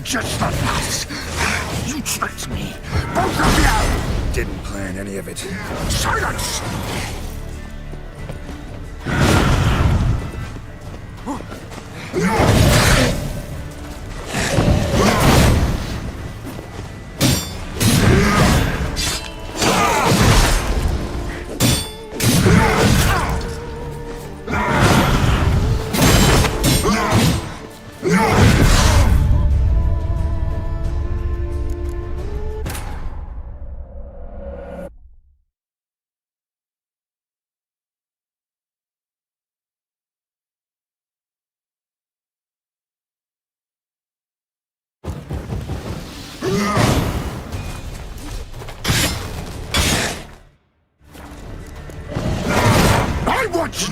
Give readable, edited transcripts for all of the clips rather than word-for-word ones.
Just the last. You tricked me. Both of you! Didn't plan any of it. Silence!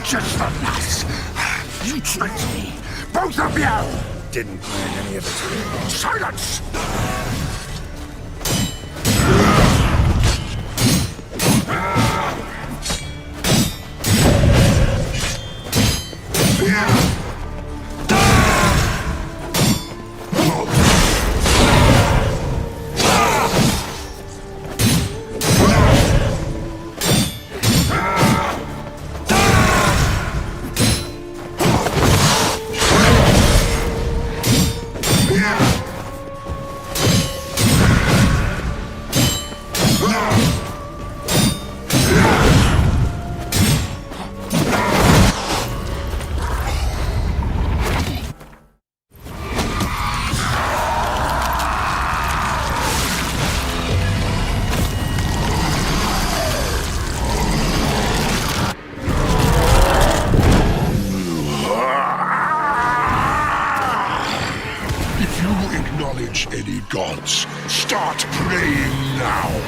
Just the last. You tricked me. Both of you! Didn't plan any of it. Silence! Any gods, start praying now!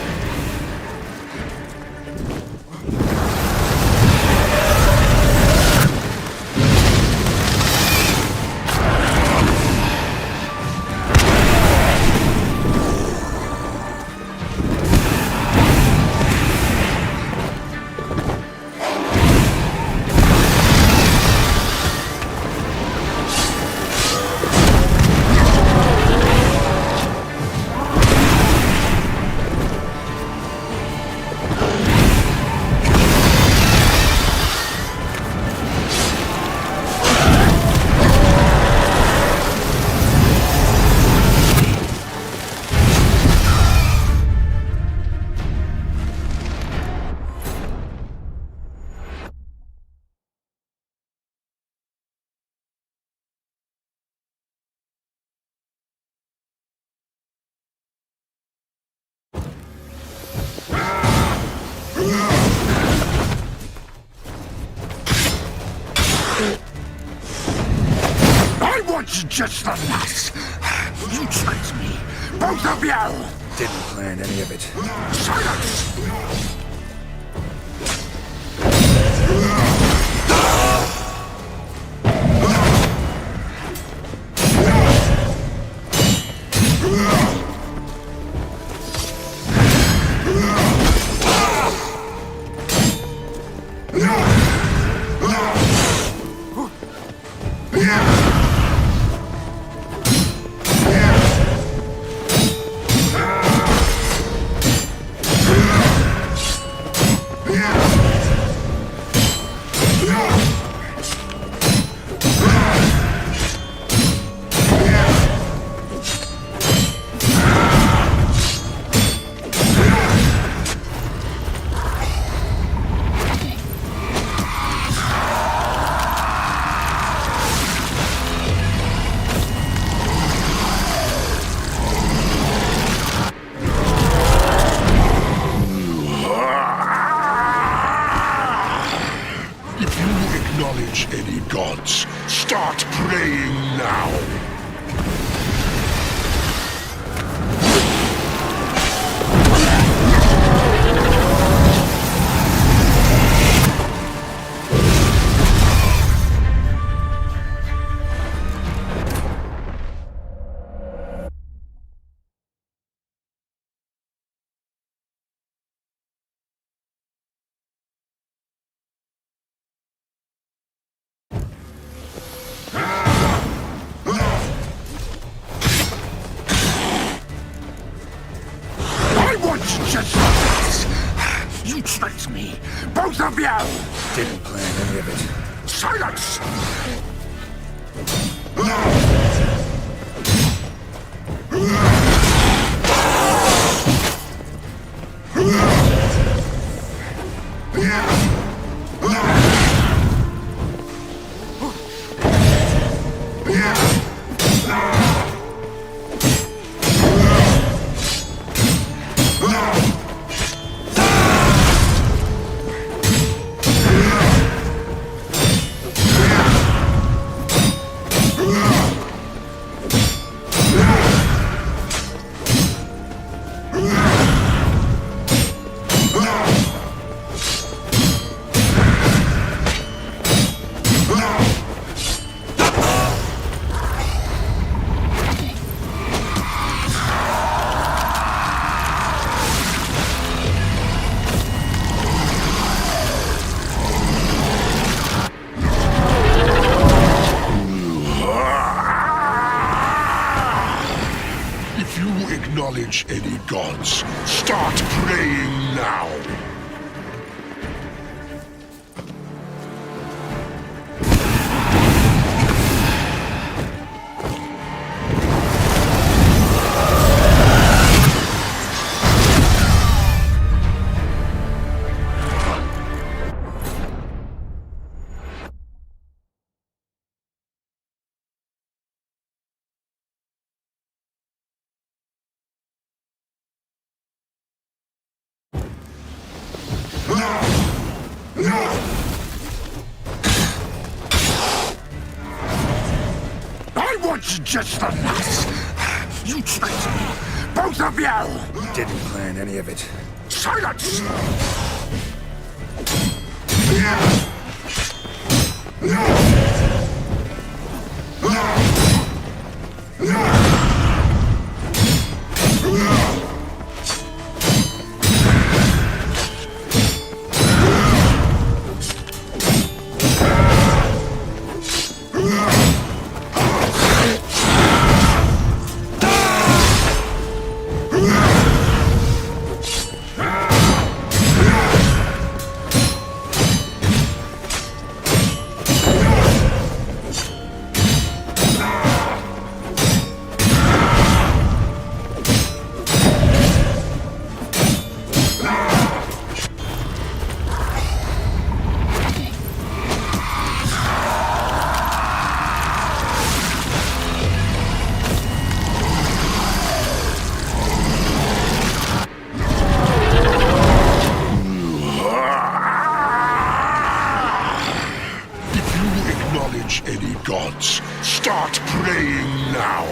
Just the last. You tricked me. Both of you! Didn't plan any of it. Silence! me! Both of you! Didn't plan any of it. Silence! If you acknowledge any gods, start praying now! I want you just the last! You tricked me! Both of you! Didn't plan any of it. Silence! Any gods, start praying now!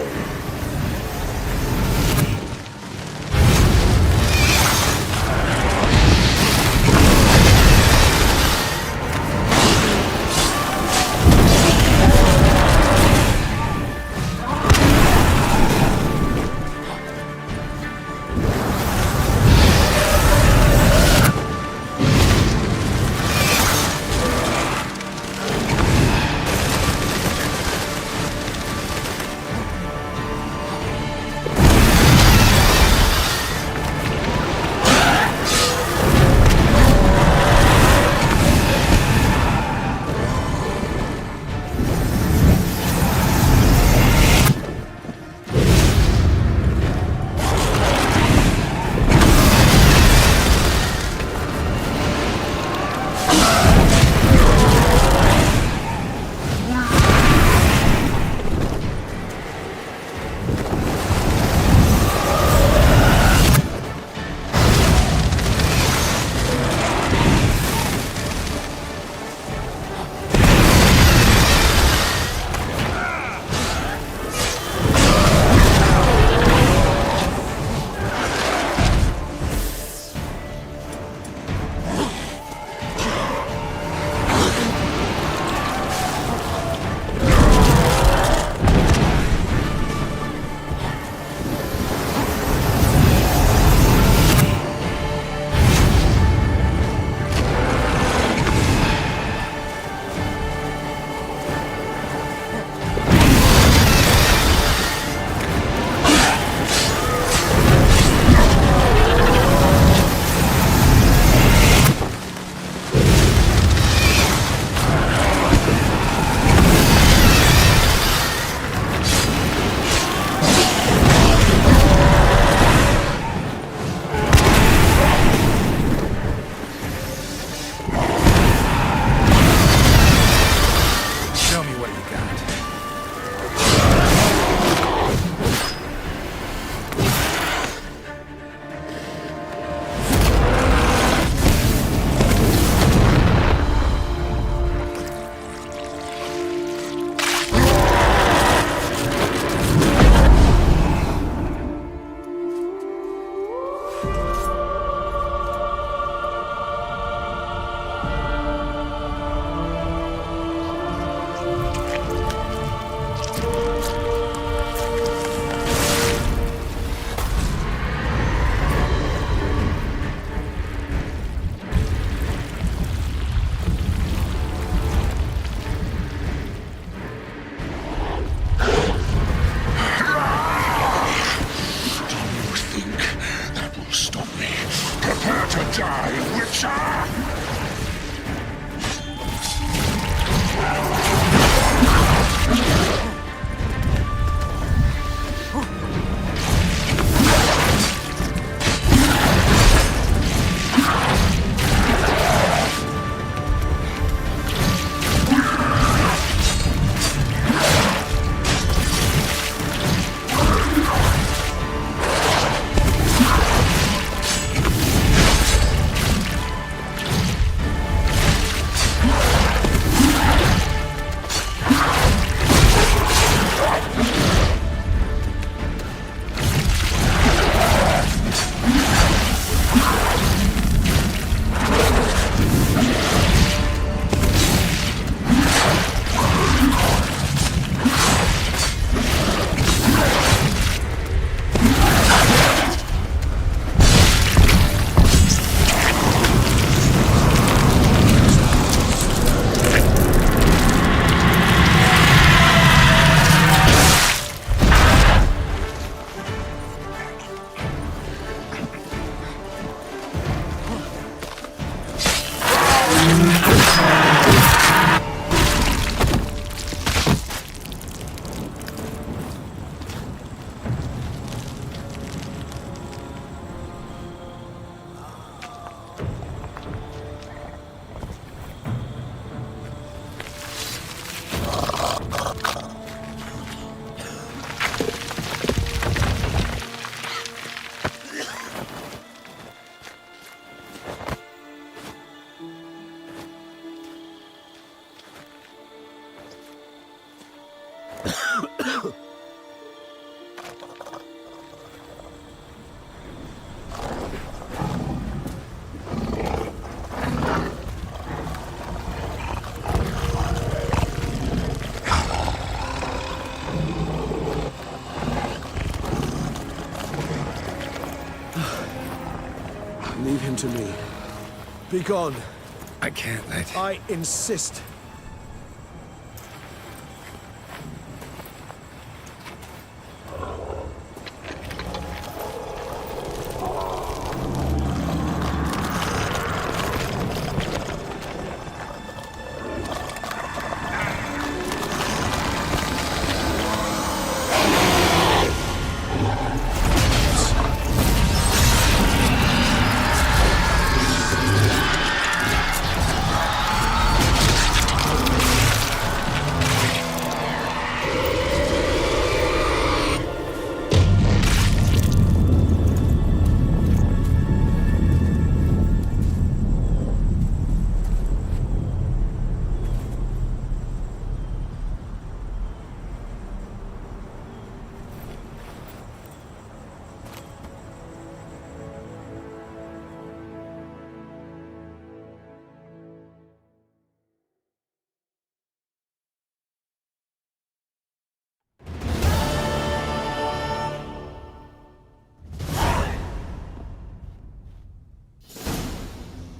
Leave him to me. Be gone. I can't let... I insist.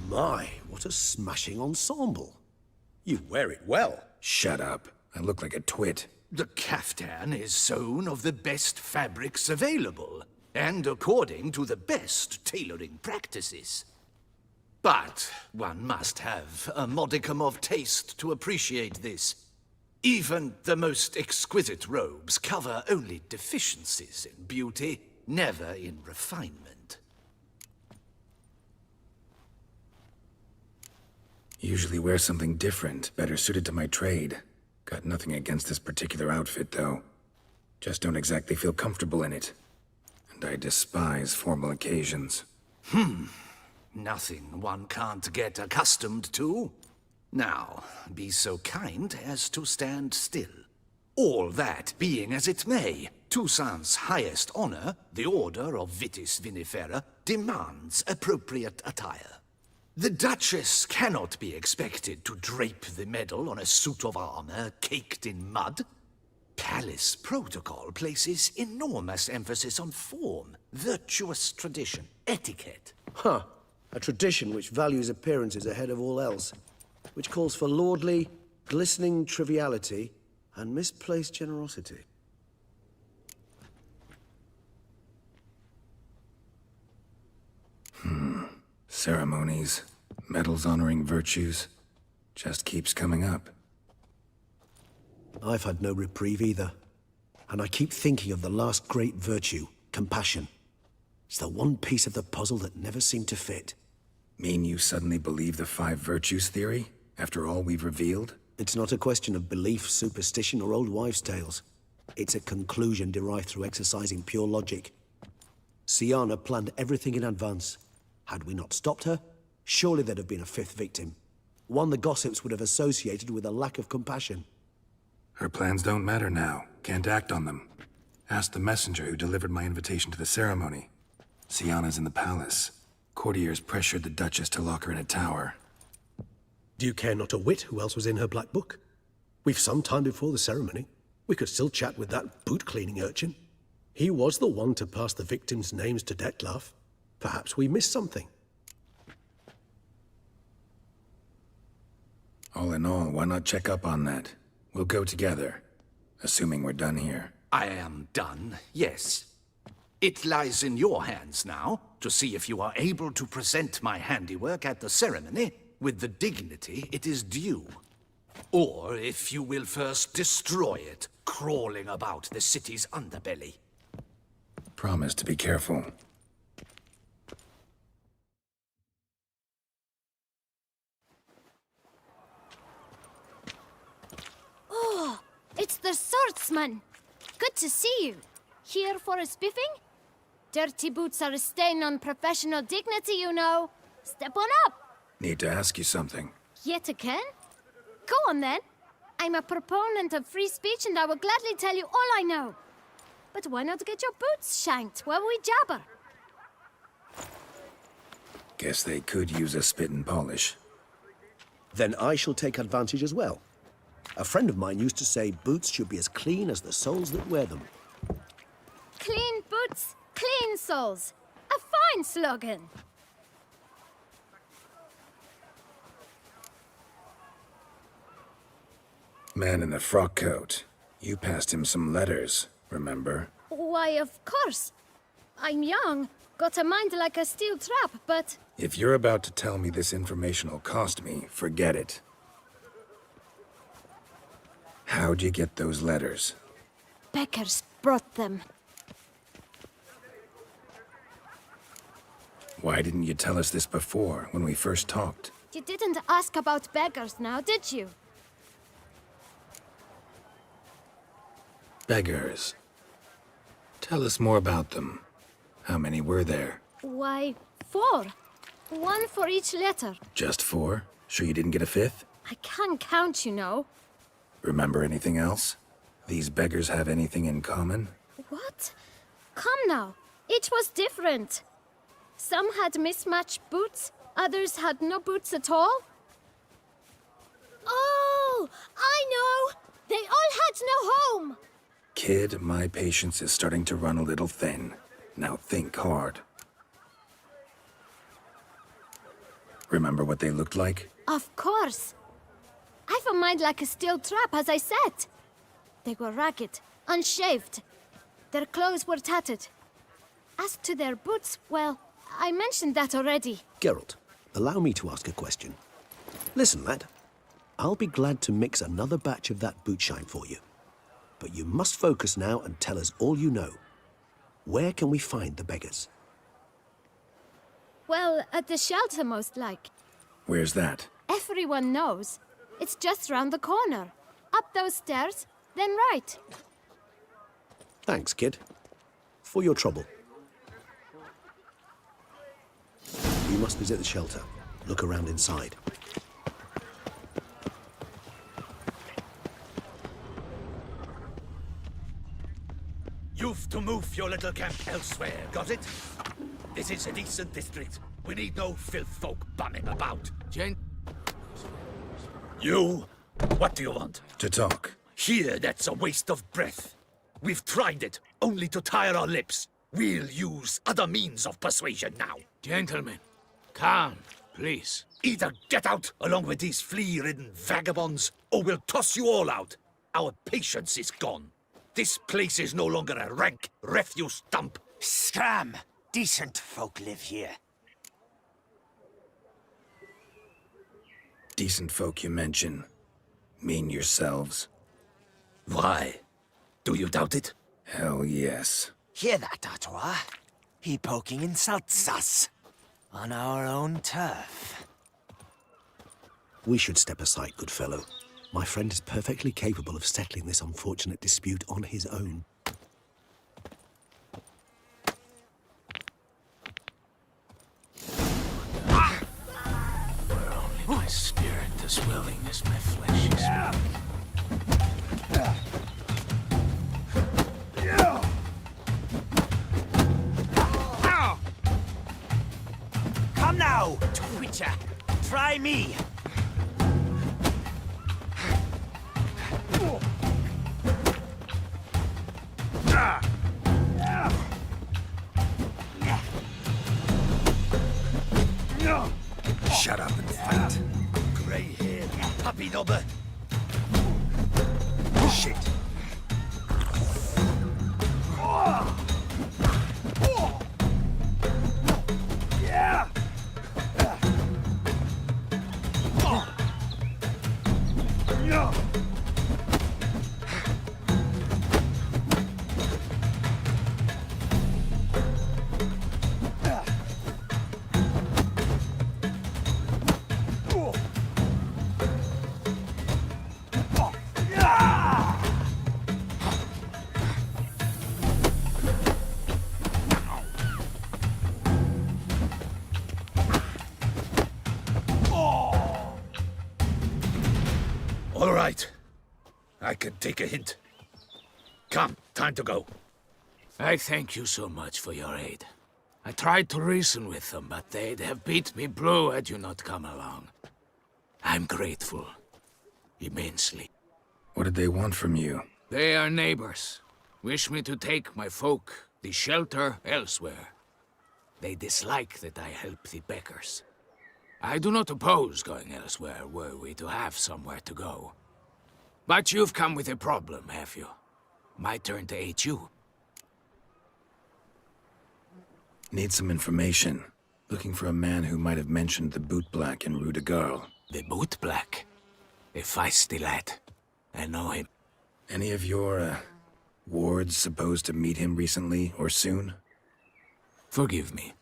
My, what a smashing ensemble. You wear it well. Shut up. I look like a twit. The caftan is sewn of the best fabrics available, and according to the best tailoring practices. But one must have a modicum of taste to appreciate this. Even the most exquisite robes cover only deficiencies in beauty, never in refinement. Usually wear something different, better suited to my trade. Got nothing against this particular outfit, though. Just don't exactly feel comfortable in it. And I despise formal occasions. Nothing one can't get accustomed to. Now, be so kind as to stand still. All that being as it may, Toussaint's highest honor, the Order of Vitis Vinifera, demands appropriate attire. The Duchess cannot be expected to drape the medal on a suit of armor caked in mud. Palace protocol places enormous emphasis on form, virtuous tradition, etiquette. Huh. A tradition which values appearances ahead of all else. Which calls for lordly, glistening triviality and misplaced generosity. Ceremonies, medals honoring virtues, just keeps coming up. I've had no reprieve either. And I keep thinking of the last great virtue, compassion. It's the one piece of the puzzle that never seemed to fit. Mean you suddenly believe the 5 virtues theory, after all we've revealed? It's not a question of belief, superstition, or old wives' tales. It's a conclusion derived through exercising pure logic. Siana planned everything in advance. Had we not stopped her, surely there'd have been a 5th victim. One the gossips would have associated with a lack of compassion. Her plans don't matter now. Can't act on them. Ask the messenger who delivered my invitation to the ceremony. Siana's in the palace. Courtiers pressured the Duchess to lock her in a tower. Do you care not a whit who else was in her black book? We've some time before the ceremony. We could still chat with that boot-cleaning urchin. He was the one to pass the victims' names to Dettlaff. Perhaps we missed something. All in all, why not check up on that? We'll go together, assuming we're done here. I am done, yes. It lies in your hands now to see if you are able to present my handiwork at the ceremony with the dignity it is due. Or if you will first destroy it, crawling about the city's underbelly. Promise to be careful. It's the swordsman. Good to see you. Here for a spiffing? Dirty boots are a stain on professional dignity, you know. Step on up. Need to ask you something. Yet again? Go on then. I'm a proponent of free speech and I will gladly tell you all I know. But why not get your boots shanked while we jabber? Guess they could use a spit and polish. Then I shall take advantage as well. A friend of mine used to say boots should be as clean as the soles that wear them. Clean boots, clean soles. A fine slogan. Man in the frock coat. You passed him some letters, remember? Why, of course. I'm young, got a mind like a steel trap, but... If you're about to tell me this information will cost me, forget it. How'd you get those letters? Beggars brought them. Why didn't you tell us this before, when we first talked? You didn't ask about beggars now, did you? Beggars. Tell us more about them. How many were there? Why, 4. 1 for each letter. Just 4? Sure you didn't get a 5th? I can't count, you know. Remember anything else? These beggars have anything in common? What? Come now. Each was different. Some had mismatched boots, others had no boots at all. Oh, I know! They all had no home! Kid, my patience is starting to run a little thin. Now think hard. Remember what they looked like? Of course. I've a mind like a steel trap, as I said. They were ragged, unshaved. Their clothes were tattered. As to their boots, well, I mentioned that already. Geralt, allow me to ask a question. Listen, lad. I'll be glad to mix another batch of that boot shine for you. But you must focus now and tell us all you know. Where can we find the beggars? Well, at the shelter, most like. Where's that? Everyone knows. It's just round the corner. Up those stairs, then right. Thanks, kid. For your trouble. We must visit the shelter. Look around inside. You've to move your little camp elsewhere, got it? This is a decent district. We need no filth folk bumming about. You? What do you want? To talk. Here, that's a waste of breath. We've tried it, only to tire our lips. We'll use other means of persuasion now. Gentlemen, calm, please. Either get out along with these flea-ridden vagabonds, or we'll toss you all out. Our patience is gone. This place is no longer a rank refuse dump. Scram! Decent folk live here. Decent folk you mention. Mean yourselves? Why? Do you doubt it? Hell yes. Hear that, Artois? He poking insults us. On our own turf. We should step aside, good fellow. My friend is perfectly capable of settling this unfortunate dispute on his own. Where only my spirit is willing as my flesh is weak. Come now, Twitcher. Try me. Shut up and fight. Grey-haired puppy knobber. Shit. can take a hint. Come, time to go. I thank you so much for your aid. I tried to reason with them, but they'd have beat me blue had you not come along. I'm grateful. Immensely. What did they want from you? They are neighbors. Wish me to take my folk, the shelter, elsewhere. They dislike that I help the beggars. I do not oppose going elsewhere, were we to have somewhere to go. But you've come with a problem, have you? My turn to aid you. Need some information. Looking for a man who might have mentioned the boot black in Rue de Garl. The boot black. A feisty lad. I know him. Any of your, wards supposed to meet him recently or soon? Forgive me.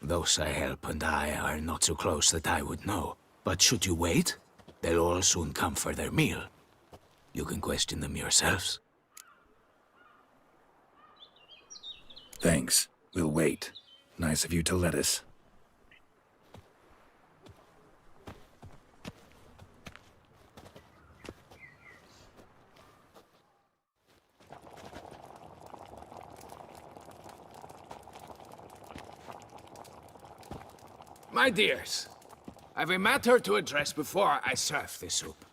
Those I help and I are not so close that I would know. But should you wait, they'll all soon come for their meal. You can question them yourselves. Thanks. We'll wait. Nice of you to let us. My dears, I've a matter to address before I serve the soup.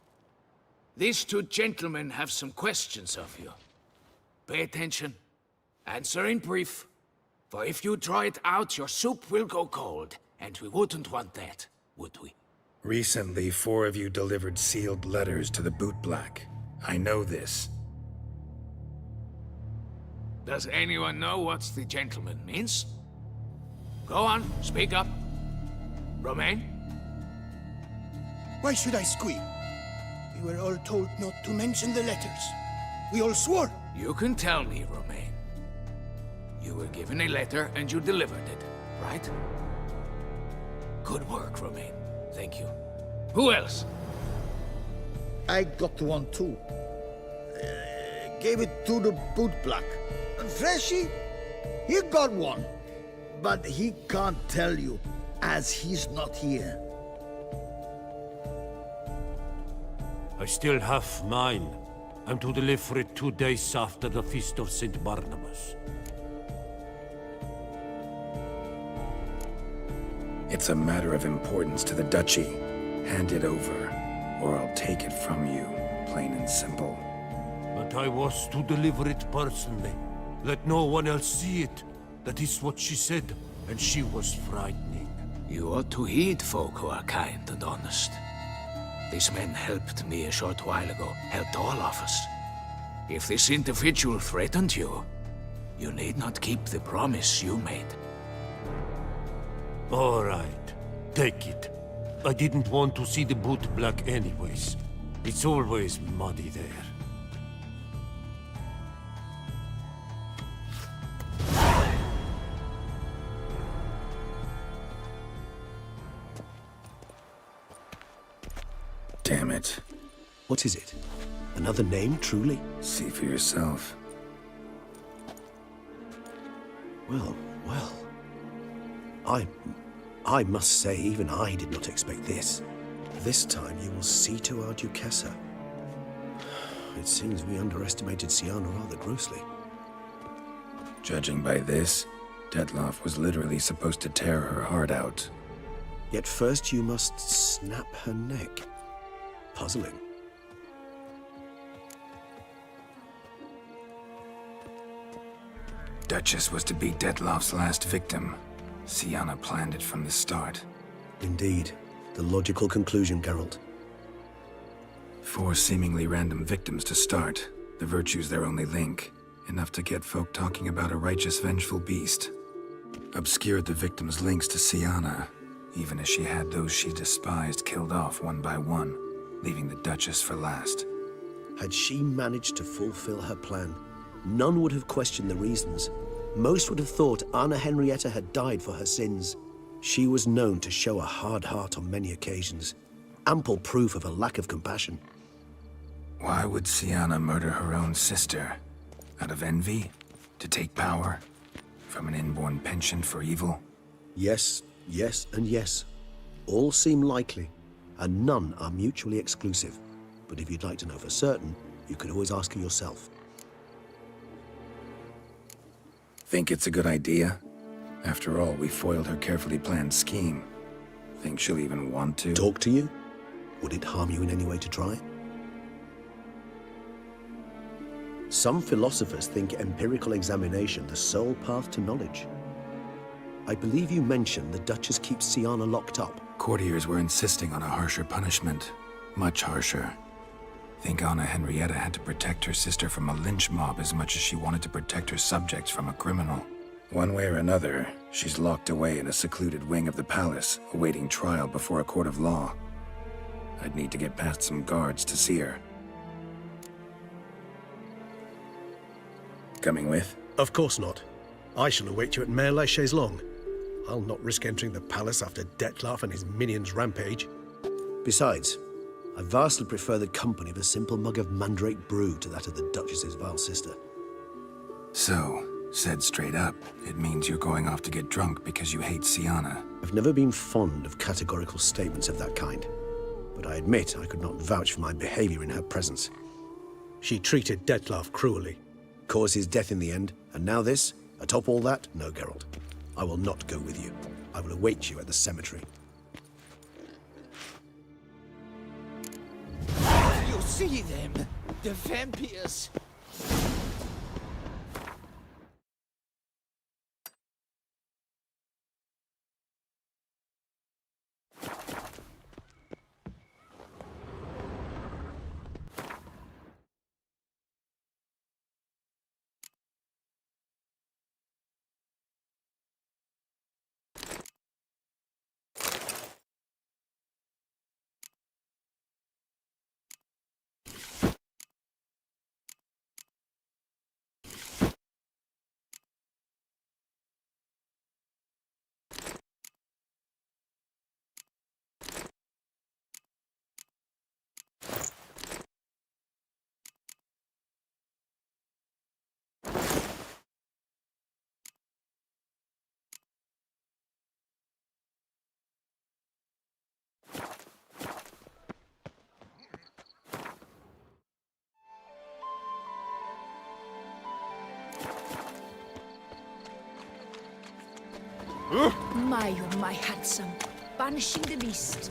These two gentlemen have some questions of you. Pay attention. Answer in brief. For if you draw it out, your soup will go cold. And we wouldn't want that, would we? Recently, 4 of you delivered sealed letters to the boot black. I know this. Does anyone know what the gentleman means? Go on, speak up. Romain? Why should I squeal? We were all told not to mention the letters. We all swore. You can tell me, Romain. You were given a letter and you delivered it, right? Good work, Romain. Thank you. Who else? I got one too. Gave it to the boot black. And Freshy, he got one. But he can't tell you, as he's not here. I still have mine. I'm to deliver it 2 days after the Feast of St. Barnabas. It's a matter of importance to the Duchy. Hand it over, or I'll take it from you, plain and simple. But I was to deliver it personally. Let no one else see it. That is what she said, and she was frightening. You ought to heed folk who are kind and honest. These men helped me a short while ago, helped all of us. If this individual threatened you, you need not keep the promise you made. All right, take it. I didn't want to see the boot black anyways. It's always muddy there. Damn it. What is it? Another name, truly? See for yourself. Well, well. I must say, even I did not expect this. This time you will see to our Duchessa. It seems we underestimated Siana rather grossly. Judging by this, Detloff was literally supposed to tear her heart out. Yet first you must snap her neck. Puzzling. Duchess was to be Detloff's last victim. Siana planned it from the start. Indeed. The logical conclusion, Geralt. 4 seemingly random victims to start. The virtue's their only link. Enough to get folk talking about a righteous, vengeful beast. Obscured the victims' links to Siana, even as she had those she despised killed off one by one, leaving the Duchess for last. Had she managed to fulfill her plan, none would have questioned the reasons. Most would have thought Anna Henrietta had died for her sins. She was known to show a hard heart on many occasions. Ample proof of a lack of compassion. Why would Siana murder her own sister? Out of envy? To take power? From an inborn penchant for evil? Yes, yes, and yes. All seem likely, and none are mutually exclusive. But if you'd like to know for certain, You can always ask her yourself. Think it's a good idea? After all, we foiled her carefully planned scheme. Think she'll even want to? Talk to you? Would it harm you in any way to try? Some philosophers think empirical examination the sole path to knowledge. I believe you mentioned the Duchess keeps Sienna locked up. Courtiers were insisting on a harsher punishment. Much harsher. Think Anna Henrietta had to protect her sister from a lynch mob as much as she wanted to protect her subjects from a criminal. One way or another, she's locked away in a secluded wing of the palace, awaiting trial before a court of law. I'd need to get past some guards to see her. Coming with? Of course not. I shall await you at Mare la Chaise-Longue. I'll not risk entering the palace after Dettlaff and his minions rampage. Besides, I vastly prefer the company of a simple mug of mandrake brew to that of the Duchess's vile sister. So, said straight up, it means you're going off to get drunk because you hate Sienna. I've never been fond of categorical statements of that kind, but I admit I could not vouch for my behavior in her presence. She treated Dettlaff cruelly. Caused his death in the end, and now this? Atop all that? No, Geralt. I will not go with you. I will await you at the cemetery. You see them? The vampires. My, oh my handsome, banishing the beast.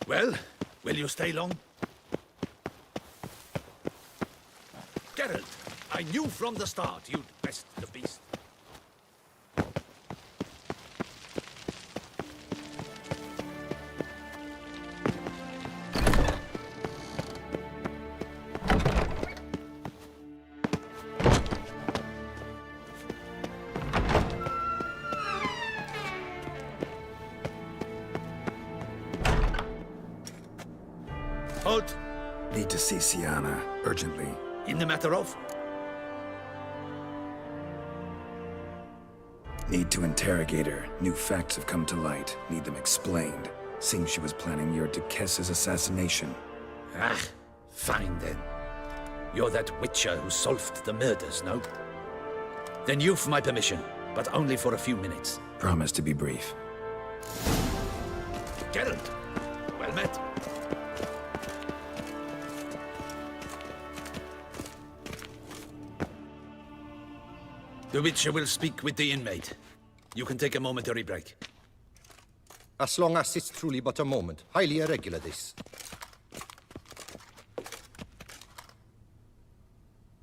Well, will you stay long? Geralt, I knew from the start you'd best the beast. Halt! Need to see Sienna, urgently. In the matter of? Need to interrogate her. New facts have come to light. Need them explained. Seems she was planning your Duquesse's assassination. Ah, fine then. You're that witcher who solved the murders, no? Then you've my permission, but only for a few minutes. Promise to be brief. Geralt, well met. The Witcher will speak with the inmate. You can take a momentary break. As long as it's truly but a moment. Highly irregular, this.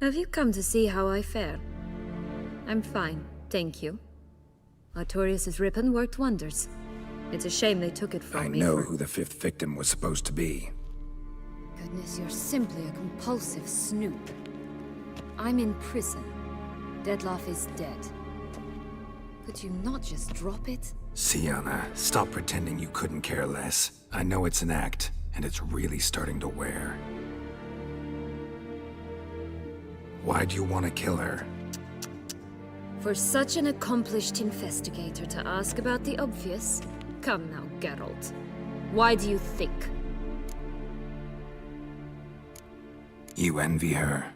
Have you come to see how I fare? I'm fine, thank you. Artorius' ribbon worked wonders. It's a shame they took it from me. I know who the fifth victim was supposed to be. Goodness, you're simply a compulsive snoop. I'm in prison. Dettlaff is dead. Could you not just drop it? Sienna, stop pretending you couldn't care less. I know it's an act, and it's really starting to wear. Why do you want to kill her? For such an accomplished investigator to ask about the obvious? Come now, Geralt. Why do you think? You envy her.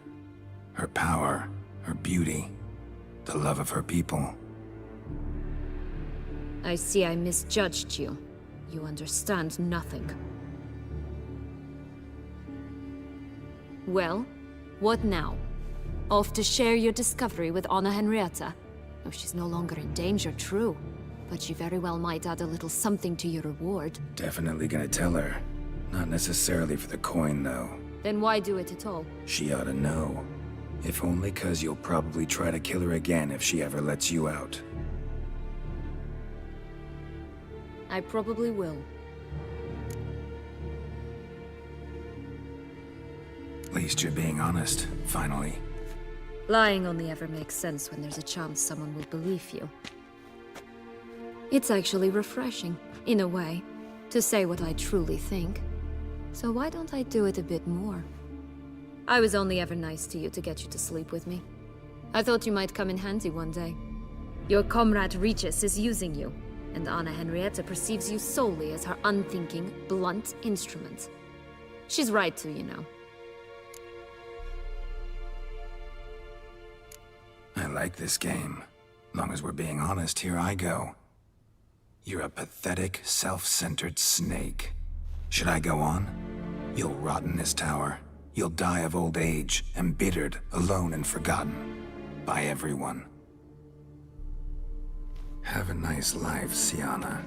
Her power, her beauty, the love of her people. I see I misjudged you. You understand nothing. Well, what now? Off to share your discovery with Anna Henrietta? Oh, she's no longer in danger, true. But she very well might add a little something to your reward. Definitely gonna tell her. Not necessarily for the coin, though. Then why do it at all? She ought to know. If only 'cause you'll probably try to kill her again if she ever lets you out. I probably will. At least you're being honest, finally. Lying only ever makes sense when there's a chance someone will believe you. It's actually refreshing, in a way, to say what I truly think. So why don't I do it a bit more? I was only ever nice to you to get you to sleep with me. I thought you might come in handy one day. Your comrade Regis is using you, and Anna Henrietta perceives you solely as her unthinking, blunt instrument. She's right to, you know. I like this game. Long as we're being honest, here I go. You're a pathetic, self-centered snake. Should I go on? You'll rot in this tower. You'll die of old age, embittered, alone, and forgotten. By everyone. Have a nice life, Sienna.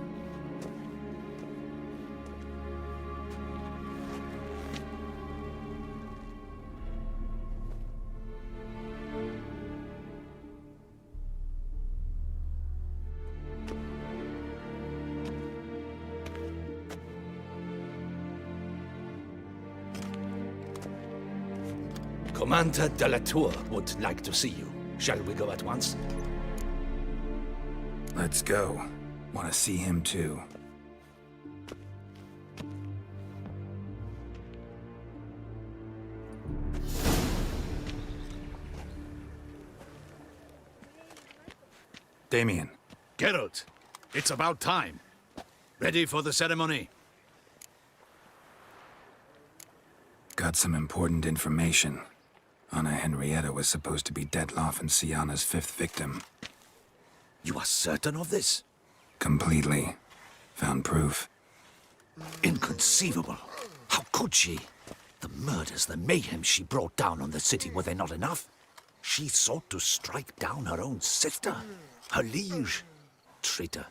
Commander de la Tour would like to see you. Shall we go at once? Let's go. Want to see him too. Damien. Geralt, it's about time. Ready for the ceremony? Got some important information. Anna Henrietta was supposed to be Dettlaff and Sienna's fifth victim. You are certain of this? Completely. Found proof. Inconceivable. How could she? The murders, the mayhem she brought down on the city, were they not enough? She sought to strike down her own sister, her liege. Traitor.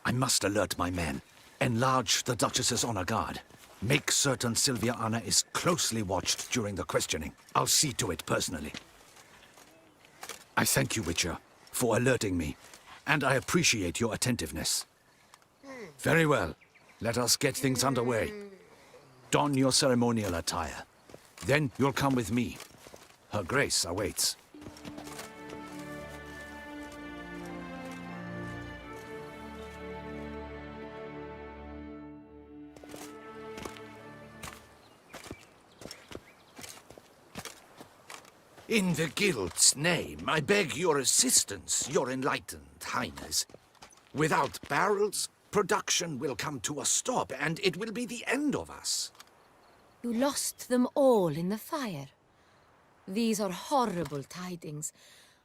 I must alert my men. Enlarge the Duchess's honor guard. Make certain Sylvia Anna is closely watched during the questioning. I'll see to it personally. I thank you, Witcher, for alerting me, and I appreciate your attentiveness. Very well. Let us get things underway. Don your ceremonial attire. Then you'll come with me. Her Grace awaits. In the Guild's name, I beg your assistance, your enlightened highness. Without barrels, production will come to a stop, and it will be the end of us. You lost them all in the fire. These are horrible tidings.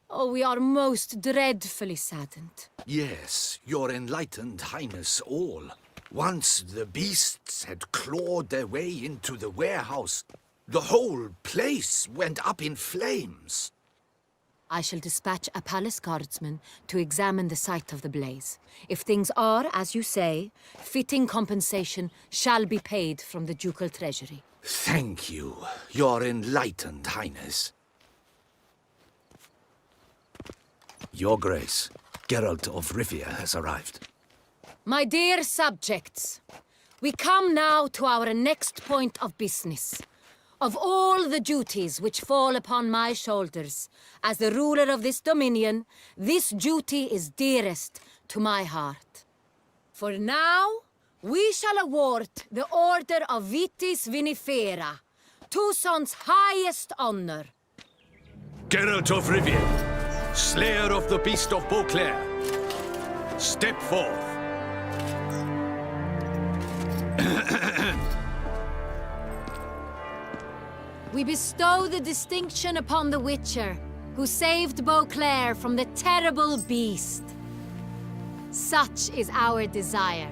Oh, we are most dreadfully saddened. Yes, your enlightened highness all. Once the beasts had clawed their way into the warehouse, the whole place went up in flames. I shall dispatch a palace guardsman to examine the site of the blaze. If things are, as you say, fitting compensation shall be paid from the ducal treasury. Thank you, Your Enlightened Highness. Your Grace, Geralt of Rivia has arrived. My dear subjects, we come now to our next point of business. Of all the duties which fall upon my shoulders, as the ruler of this dominion, this duty is dearest to my heart. For now, we shall award the Order of Vitis Vinifera, Tucson's highest honor. Geralt of Rivia, Slayer of the Beast of Beauclair, step forth. We bestow the distinction upon the Witcher, who saved Beauclair from the terrible beast. Such is our desire.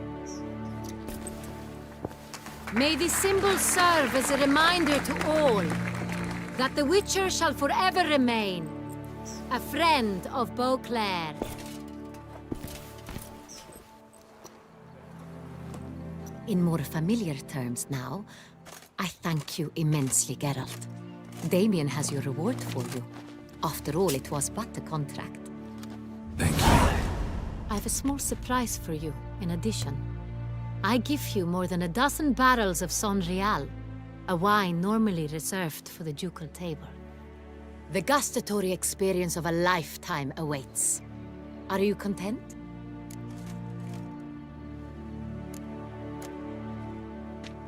May this symbol serve as a reminder to all that the Witcher shall forever remain a friend of Beauclair. In more familiar terms now, I thank you immensely, Geralt. Damien has your reward for you. After all, it was but a contract. Thank you. I have a small surprise for you, in addition. I give you more than a dozen barrels of Son Real, a wine normally reserved for the ducal table. The gustatory experience of a lifetime awaits. Are you content?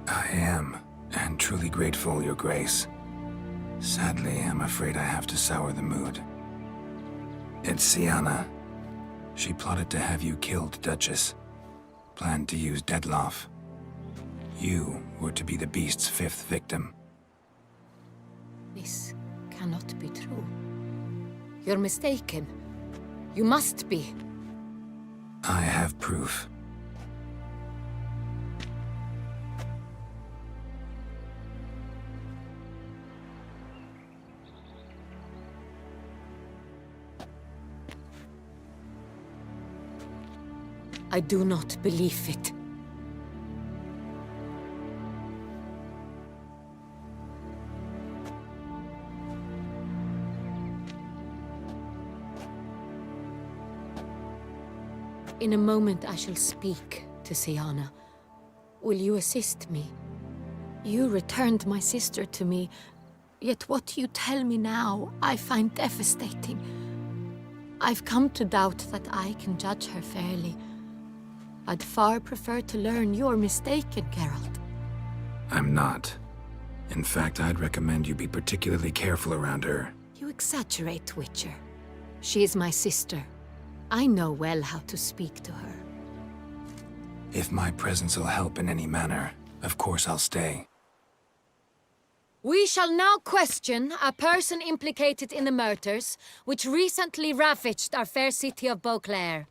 I am, and truly grateful, Your Grace. Sadly, I'm afraid I have to sour the mood. It's Syanna. She plotted to have you killed, Duchess. Planned to use Detloff. You were to be the beast's 5th victim. This cannot be true. You're mistaken. You must be. I have proof. I do not believe it. In a moment I shall speak to Syanna. Will you assist me? You returned my sister to me, yet what you tell me now I find devastating. I've come to doubt that I can judge her fairly. I'd far prefer to learn you're mistaken, Geralt. I'm not. In fact, I'd recommend you be particularly careful around her. You exaggerate, Witcher. She is my sister. I know well how to speak to her. If my presence will help in any manner, of course I'll stay. We shall now question a person implicated in the murders which recently ravaged our fair city of Beauclair.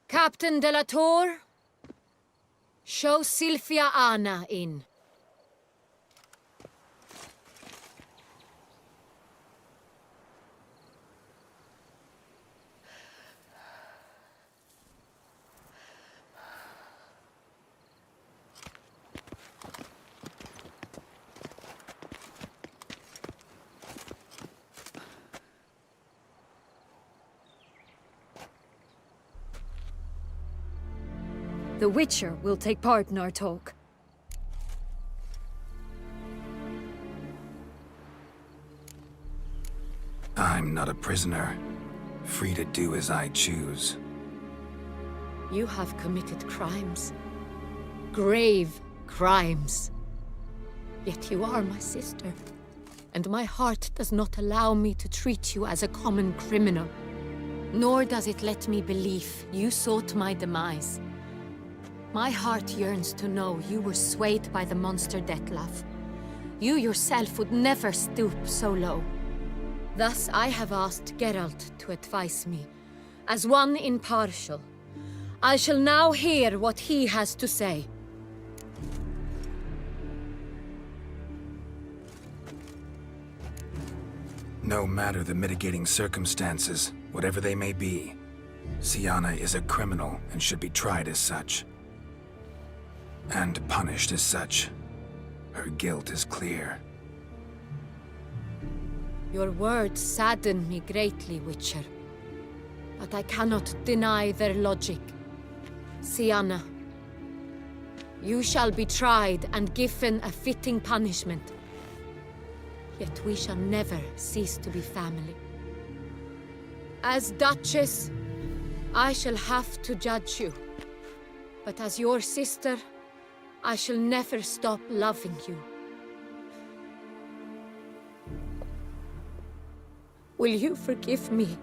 Captain de la Tour, show Sylvia Anna in. The Witcher will take part in our talk. I'm not a prisoner, free to do as I choose. You have committed crimes. Grave crimes. Yet you are my sister, and my heart does not allow me to treat you as a common criminal. Nor does it let me believe you sought my demise. My heart yearns to know you were swayed by the monster Detloff. You yourself would never stoop so low. Thus I have asked Geralt to advise me, as one impartial. I shall now hear what he has to say. No matter the mitigating circumstances, whatever they may be, Siana is a criminal and should be tried as such. And punished as such. Her guilt is clear. Your words sadden me greatly, Witcher. But I cannot deny their logic. Siana, you shall be tried and given a fitting punishment. Yet we shall never cease to be family. As Duchess, I shall have to judge you. But as your sister, I shall never stop loving you. Will you forgive me?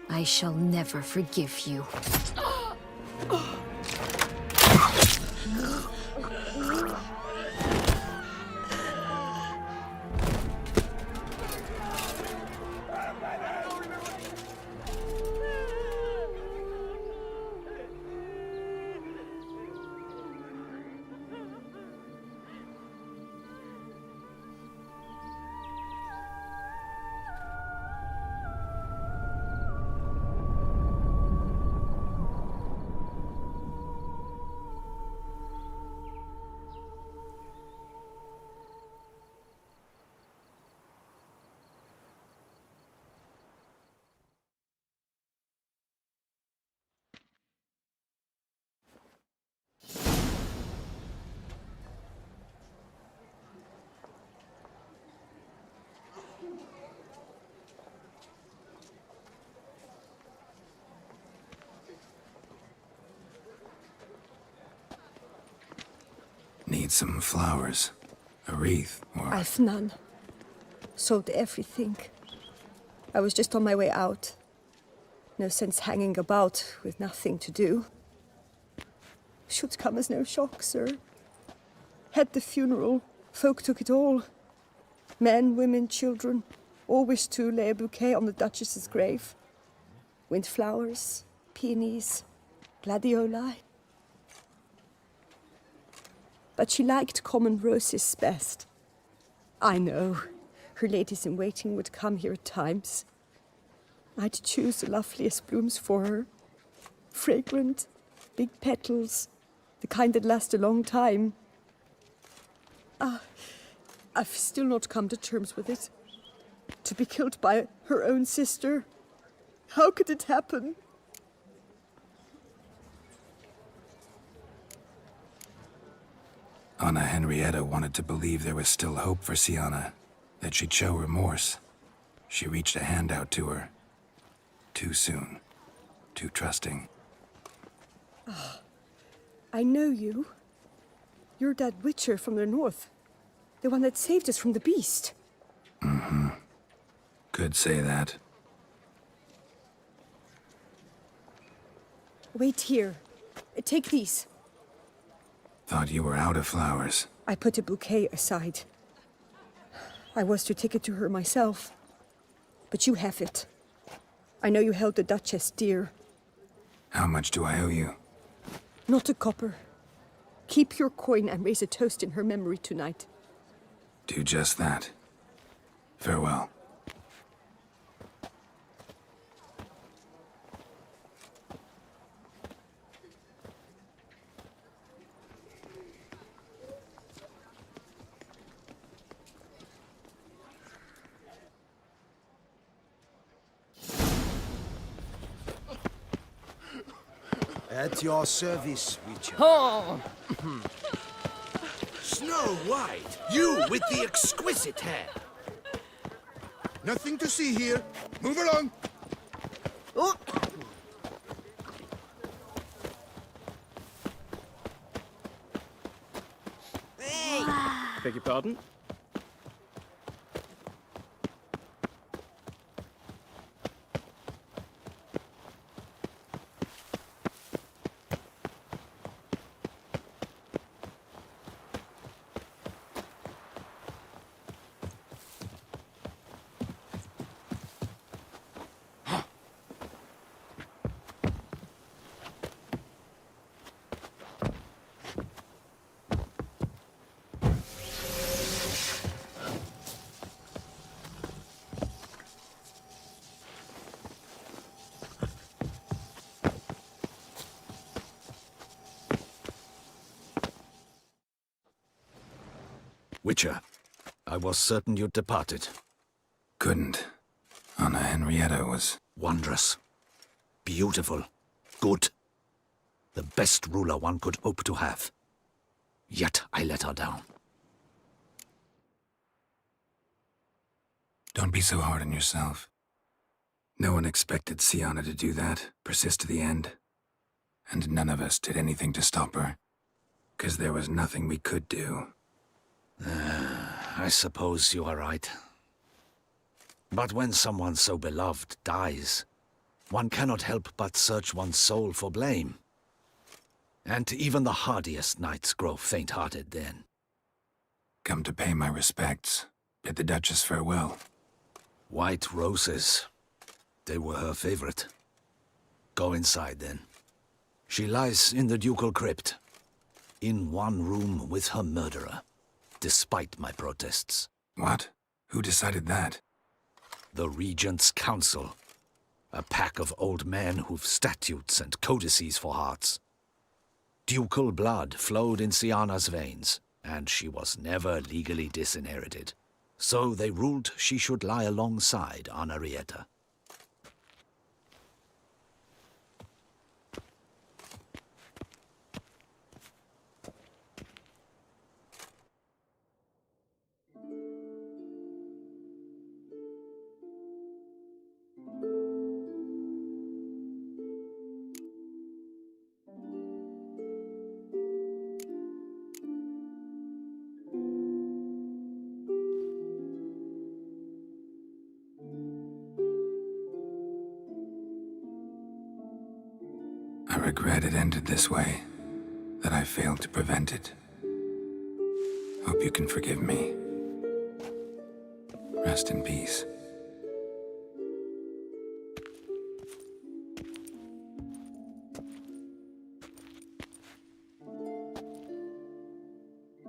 I shall never forgive you. Need some flowers. A wreath, or... I've none. Sold everything. I was just on my way out. No sense hanging about with nothing to do. Should come as no shock, sir. Had the funeral. Folk took it all. Men, women, children. All wished to lay a bouquet on the Duchess's grave. Windflowers, peonies, gladioli. But she liked common roses best. I know. Her ladies-in-waiting would come here at times. I'd choose the loveliest blooms for her. Fragrant, big petals, the kind that last a long time. I've still not come to terms with it. To be killed by her own sister. How could it happen? Anna Henrietta wanted to believe there was still hope for Siana, that she'd show remorse. She reached a hand out to her. Too soon. Too trusting. I know you. You're that witcher from the north. The one that saved us from the beast. Mm-hmm. Could say that. Wait here. Take these. Thought you were out of flowers. I put a bouquet aside. I was to take it to her myself. But you have it. I know you held the Duchess dear. How much do I owe you? Not a copper. Keep your coin and raise a toast in her memory tonight. Do just that. Farewell. At your service, Witcher. Oh! Snow White, you with the exquisite hair. Nothing to see here. Move along. Oh. Hey! Beg your pardon? Witcher, I was certain you'd departed. Couldn't. Anna Henrietta was... Wondrous. Beautiful. Good. The best ruler one could hope to have. Yet I let her down. Don't be so hard on yourself. No one expected Sienna to do that, persist to the end. And none of us did anything to stop her. 'Cause there was nothing we could do. I suppose you are right. But when someone so beloved dies, one cannot help but search one's soul for blame. And even the hardiest knights grow faint-hearted then. Come to pay my respects. Bid the Duchess farewell. White roses. They were her favorite. Go inside then. She lies in the ducal crypt. In one room with her murderer. Despite my protests. What? Who decided that? The Regent's Council. A pack of old men who've statutes and codices for hearts. Ducal blood flowed in Sienna's veins, and she was never legally disinherited. So they ruled she should lie alongside Henrietta. I regret it ended this way, that I failed to prevent it. Hope you can forgive me. Rest in peace.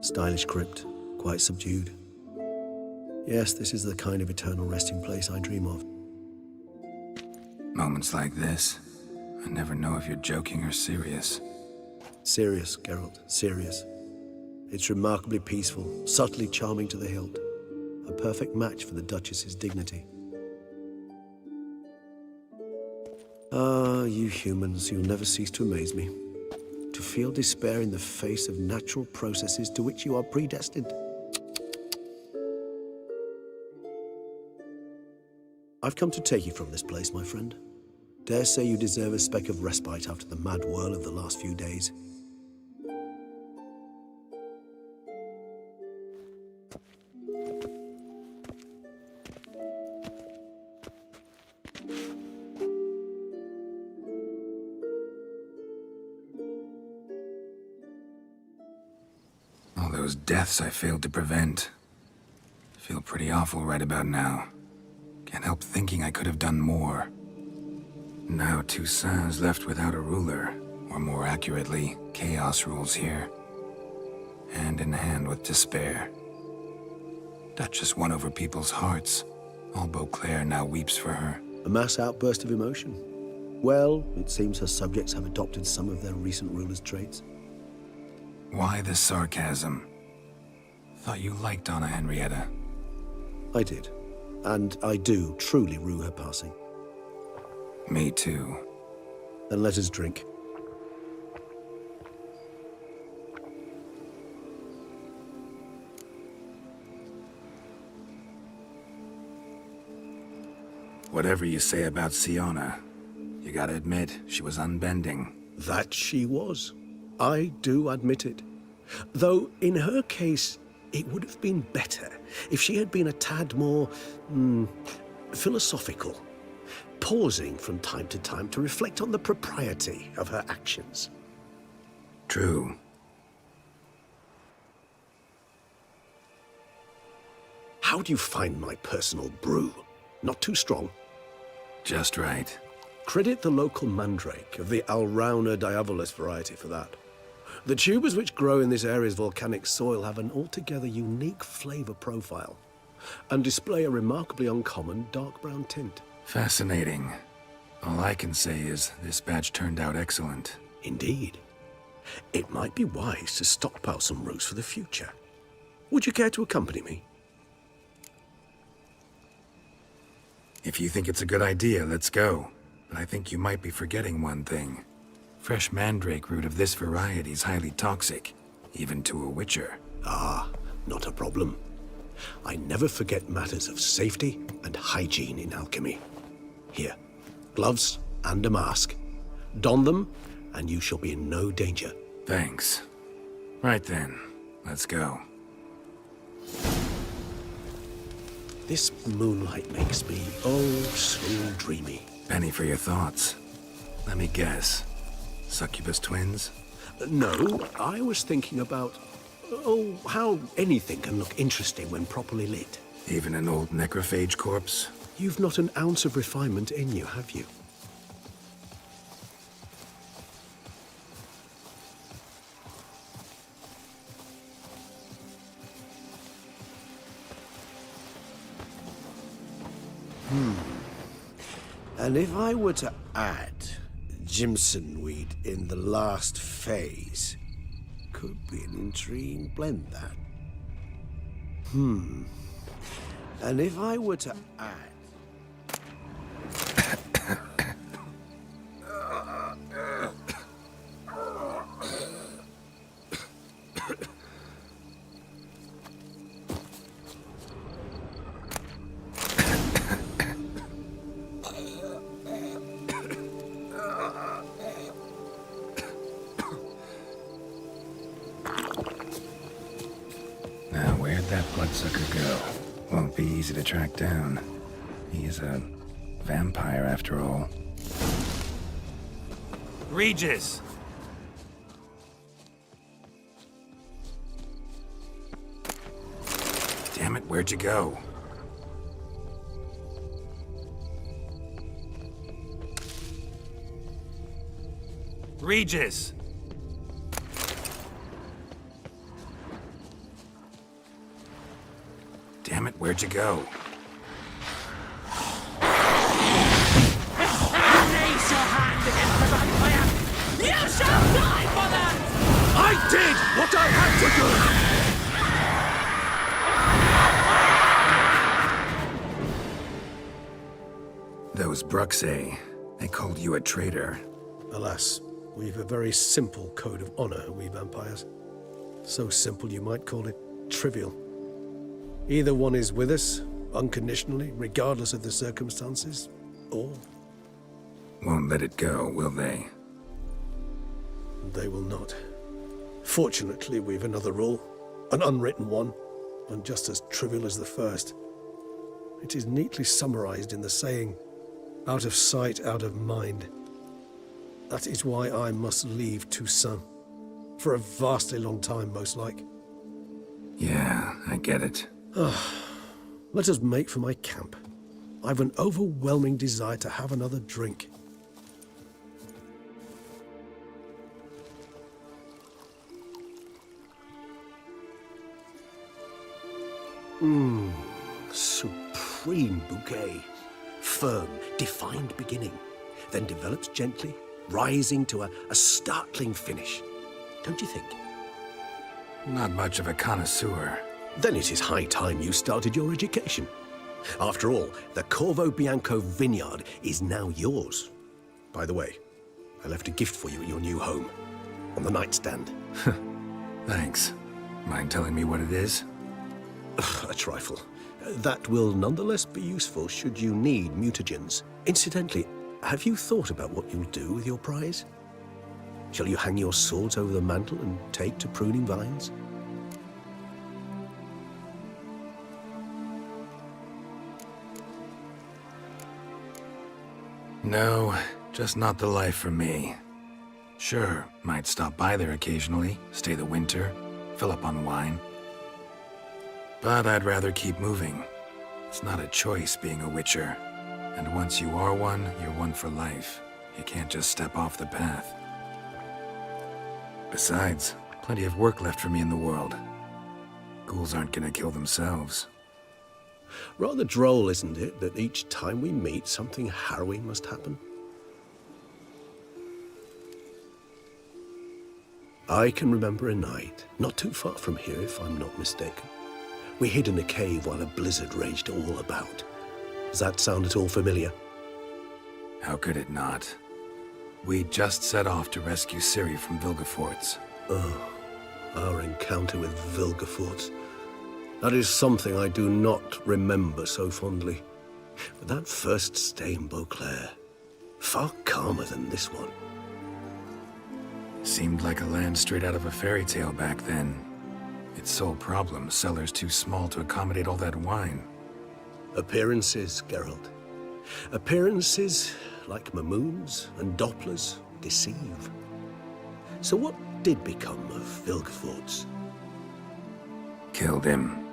Stylish crypt, quite subdued. Yes, this is the kind of eternal resting place I dream of. Moments like this, I never know if you're joking or serious. Serious, Geralt, serious. It's remarkably peaceful, subtly charming to the hilt. A perfect match for the Duchess's dignity. Ah, you humans, you'll never cease to amaze me. To feel despair in the face of natural processes to which you are predestined. I've come to take you from this place, my friend. Dare say you deserve a speck of respite after the mad whirl of the last few days. All those deaths I failed to prevent. Feel pretty awful right about now. Can't help thinking I could have done more. Now Toussaint's left without a ruler, or more accurately, chaos rules here. Hand in hand with despair. Duchess won over people's hearts. All Beauclair now weeps for her. A mass outburst of emotion. Well, it seems her subjects have adopted some of their recent ruler's traits. Why the sarcasm? Thought you liked Anna Henrietta. I did. And I do truly rue her passing. Me too. Then let us drink. Whatever you say about Sienna, you gotta admit, she was unbending. That she was. I do admit it. Though, in her case, it would have been better if she had been a tad more, philosophical, pausing from time to time to reflect on the propriety of her actions. True. How do you find my personal brew? Not too strong? Just right. Credit the local mandrake of the Alrauna diavolis variety for that. The tubers which grow in this area's volcanic soil have an altogether unique flavor profile and display a remarkably uncommon dark brown tint. Fascinating. All I can say is this batch turned out excellent. Indeed. It might be wise to stockpile some roots for the future. Would you care to accompany me? If you think it's a good idea, let's go. But I think you might be forgetting one thing. Fresh mandrake root of this variety is highly toxic, even to a witcher. Ah, not a problem. I never forget matters of safety and hygiene in alchemy. Here, gloves and a mask. Don them, and you shall be in no danger. Thanks. Right then, let's go. This moonlight makes me, oh, so dreamy. Penny for your thoughts. Let me guess. Succubus twins? No, I was thinking about, oh, how anything can look interesting when properly lit. Even an old necrophage corpse? You've not an ounce of refinement in you, have you? And if I were to add Jimson weed in the last phase, could be an intriguing blend, that. And if I were to add... Now, where'd that bloodsucker go? Won't be easy to track down. He is a vampire, after all. Regis! Damn it, where'd you go? Regis! Damn it, where'd you go? Raise your hand against the vampire! You shall die for that! I did what I had to do! Those Bruxay, they called you a traitor. Alas, we've a very simple code of honor, we vampires. So simple you might call it trivial. Either one is with us, unconditionally, regardless of the circumstances, or... Won't let it go, will they? They will not. Fortunately, we've another rule, an unwritten one, and just as trivial as the first. It is neatly summarized in the saying, out of sight, out of mind. That is why I must leave Toussaint. For a vastly long time, most like. Yeah, I get it. Let us make for my camp. I've an overwhelming desire to have another drink. Supreme bouquet. Firm, defined beginning, then develops gently, rising to a startling finish. Don't you think? Not much of a connoisseur. Then it is high time you started your education. After all, the Corvo Bianco vineyard is now yours. By the way, I left a gift for you at your new home, on the nightstand. Thanks. Mind telling me what it is? A trifle. That will nonetheless be useful should you need mutagens. Incidentally, have you thought about what you'll do with your prize? Shall you hang your swords over the mantle and take to pruning vines? No, just not the life for me. Sure, might stop by there occasionally, stay the winter, fill up on wine. But I'd rather keep moving. It's not a choice being a witcher. And once you are one, you're one for life. You can't just step off the path. Besides, plenty of work left for me in the world. Ghouls aren't gonna kill themselves. Rather droll, isn't it, that each time we meet, something harrowing must happen? I can remember a night, not too far from here if I'm not mistaken. We hid in a cave while a blizzard raged all about. Does that sound at all familiar? How could it not? We just set off to rescue Ciri from Vilgefortz. Oh, our encounter with Vilgefortz. That is something I do not remember so fondly. But that first stay in Beauclair, far calmer than this one. Seemed like a land straight out of a fairy tale back then. Its sole problem, cellars too small to accommodate all that wine. Appearances, Geralt. Appearances, like Mamoons and Dopplers, deceive. So what did become of Vilgefortz? Killed him.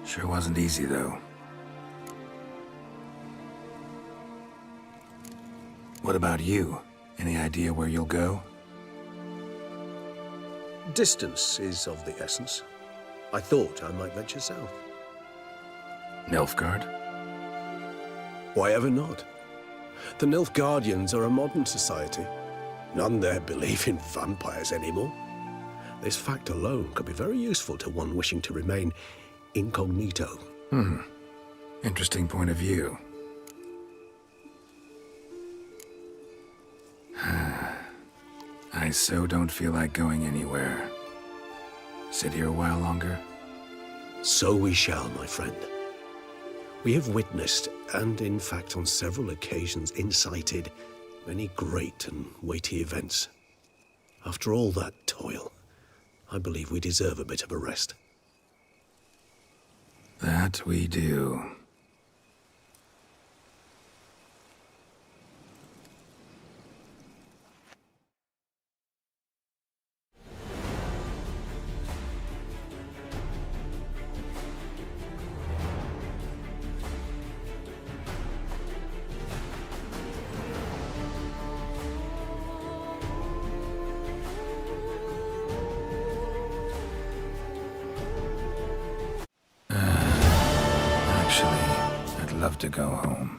Sure wasn't easy, though. What about you? Any idea where you'll go? Distance is of the essence. I thought I might venture south. Nilfgaard? Why ever not? The Nilfgaardians are a modern society. None there believe in vampires anymore. This fact alone could be very useful to one wishing to remain incognito. Interesting point of view. I so don't feel like going anywhere. Sit here a while longer? So we shall, my friend. We have witnessed, and in fact on several occasions incited, many great and weighty events. After all that toil, I believe we deserve a bit of a rest. That we do. Actually, I'd love to go home.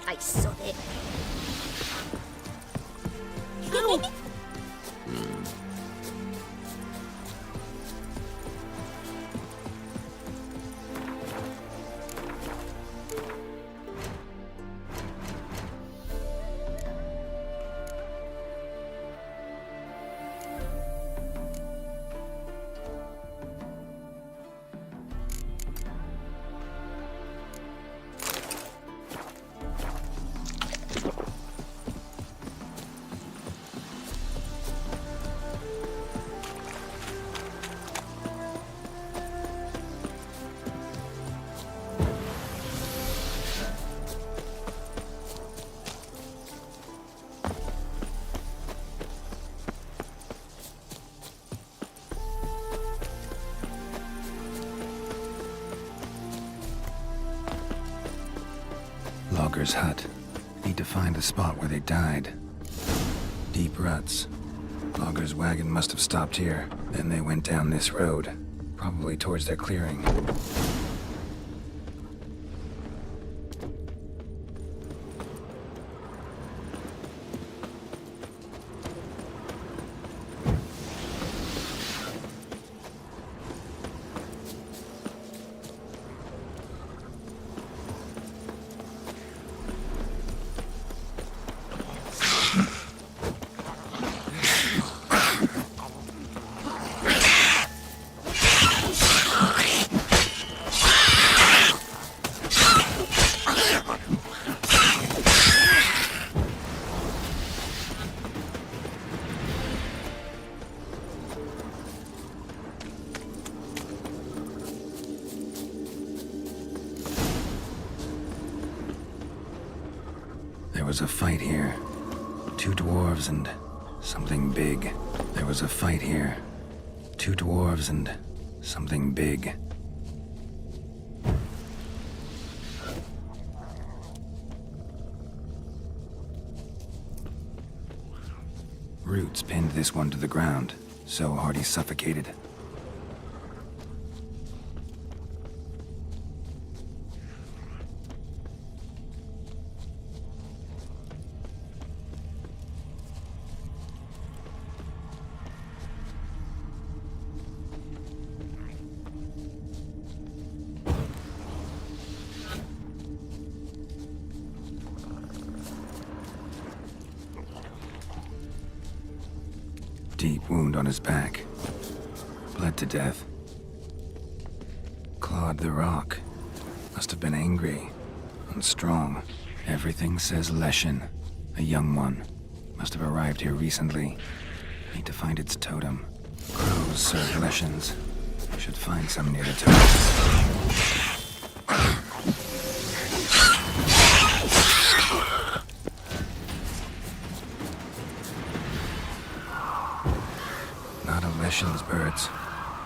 I saw it. worker's hut. Need to find the spot where they died. Deep ruts. Logger's wagon must have stopped here. Then they went down this road. Probably towards their clearing. There was a fight here. 2 dwarves and something big. There was a fight here. 2 dwarves and something big. Roots pinned this one to the ground, so hard he suffocated. Deep wound on his back. Bled to death. Clawed the rock. Must have been angry and strong. Everything says Leshen, a young one. Must have arrived here recently. Need to find its totem. Crows serve Leshens. Should find some near the totem. Not a Leshen's birds.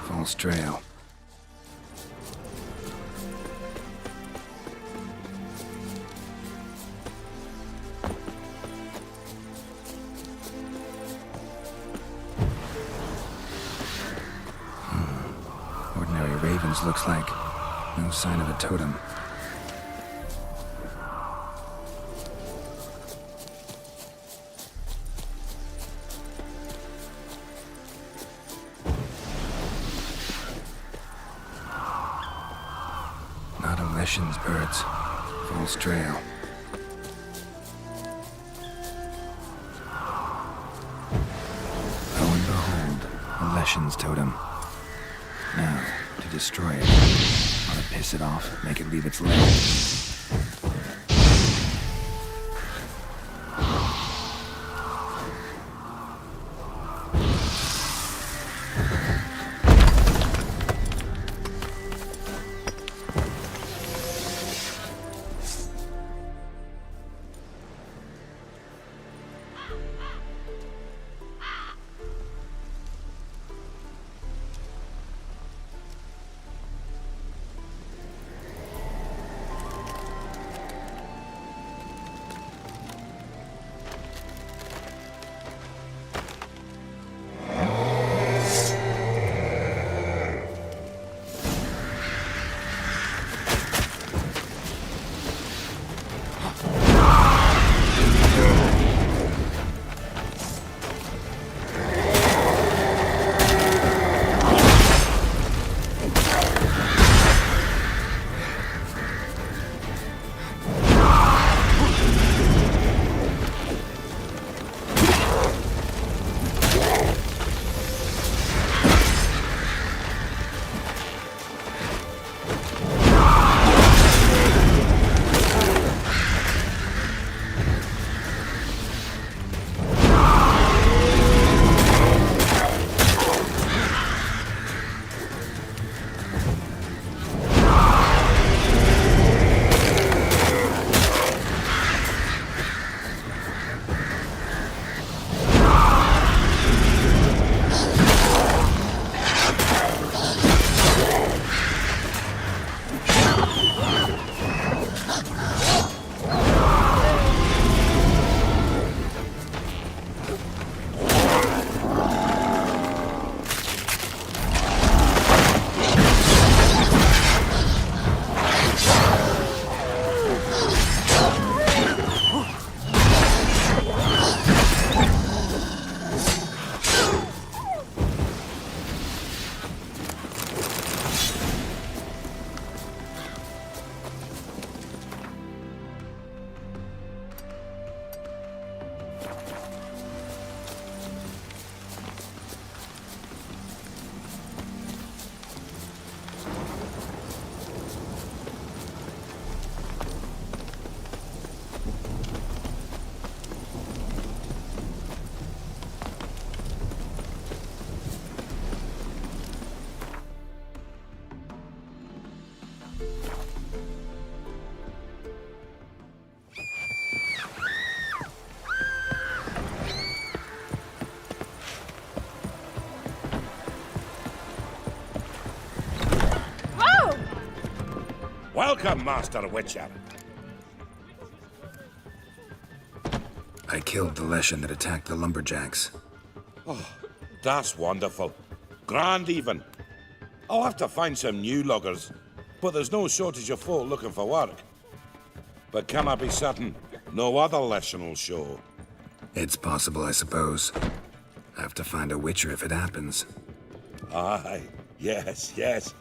False trail. Ordinary ravens looks like. No sign of a totem. Not a Leshen's birds. False trail. Lo and behold, a Leshen's totem. Now, to destroy it, want to piss it off, make it leave its lair. Welcome, Master Witcher. I killed the Leshen that attacked the lumberjacks. Oh, that's wonderful. Grand, even. I'll have to find some new loggers, but there's no shortage of folk looking for work. But can I be certain no other Leshen will show? It's possible, I suppose. I have to find a Witcher if it happens. Aye, yes.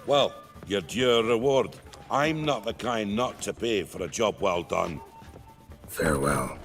Well, your due reward. I'm not the kind not to pay for a job well done. Farewell.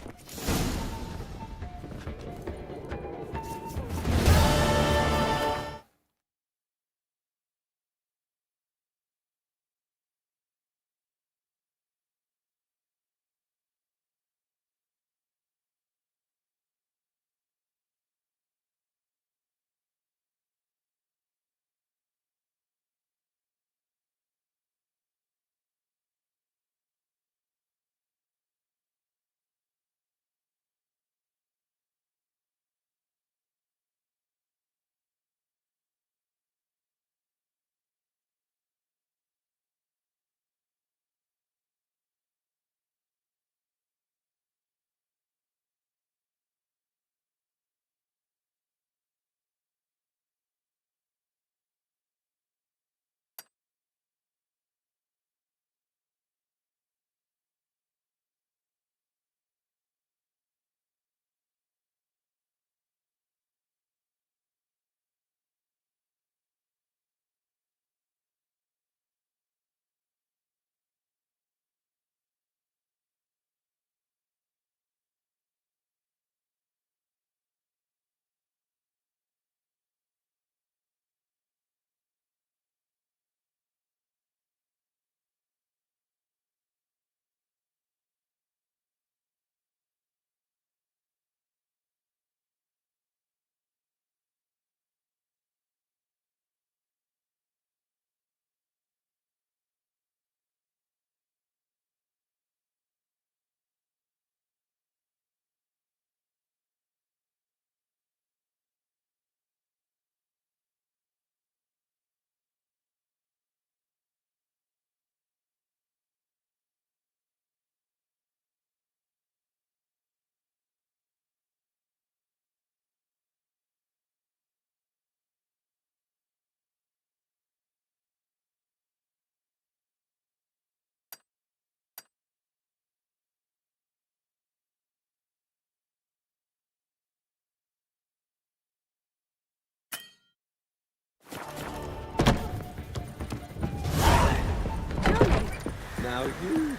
Now you...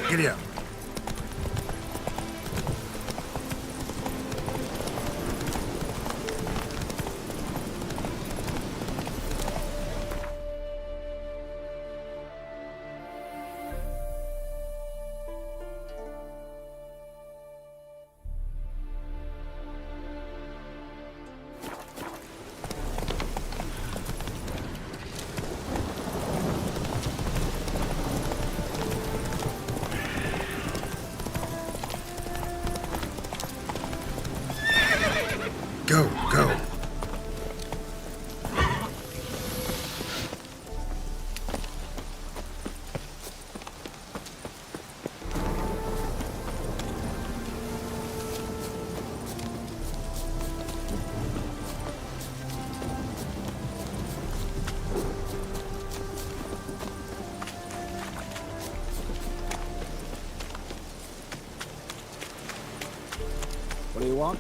Giddy up. Go, go. What do you want?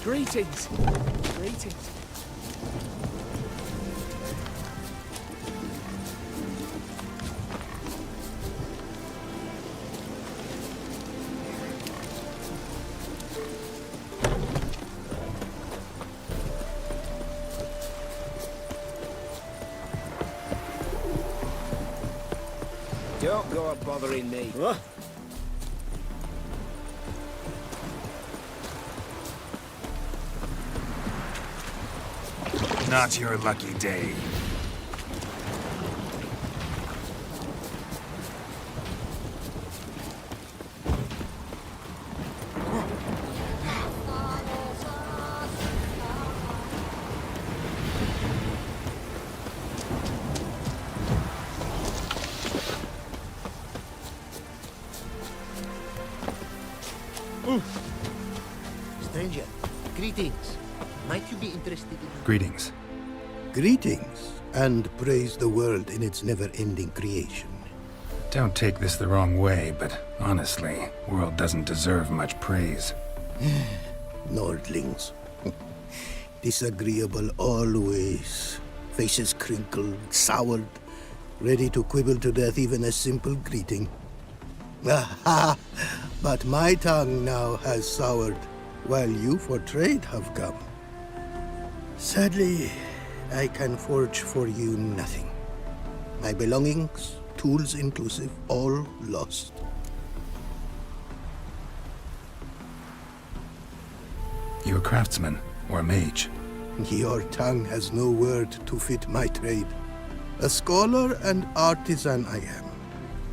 Greetings. Greetings. Don't go bothering me. What? Not your lucky day. Stranger, greetings. Might you be interested in... Greetings. Greetings, and praise the world in its never-ending creation. Don't take this the wrong way, but honestly, world doesn't deserve much praise. Nordlings. Disagreeable always. Faces crinkled, soured, ready to quibble to death even a simple greeting. Aha! But my tongue now has soured, while you for trade have come. Sadly, I can forge for you nothing. My belongings, tools inclusive, all lost. You a craftsman or a mage? Your tongue has no word to fit my trade. A scholar and artisan I am.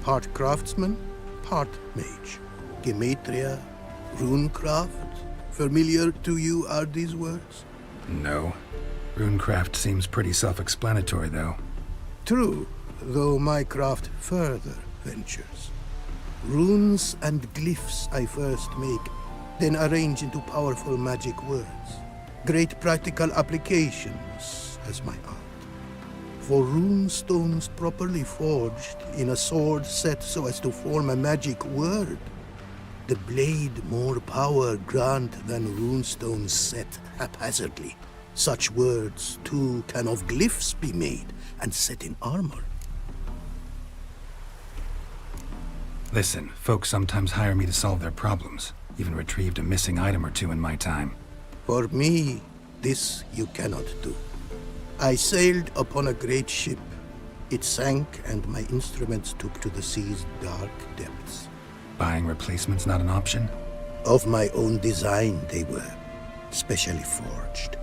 Part craftsman, part mage. Gematria, runecraft. Familiar to you are these words? No. Runecraft seems pretty self-explanatory, though. True, though my craft further ventures. Runes and glyphs I first make, then arrange into powerful magic words. Great practical applications as my art. For rune stones properly forged in a sword set so as to form a magic word, the blade more power grant than runestones set haphazardly. Such words, too, can of glyphs be made and set in armor. Listen, folks sometimes hire me to solve their problems. Even retrieved a missing item or two in my time. For me, this you cannot do. I sailed upon a great ship. It sank, and my instruments took to the sea's dark depths. Buying replacements not an option? Of my own design they were, specially forged.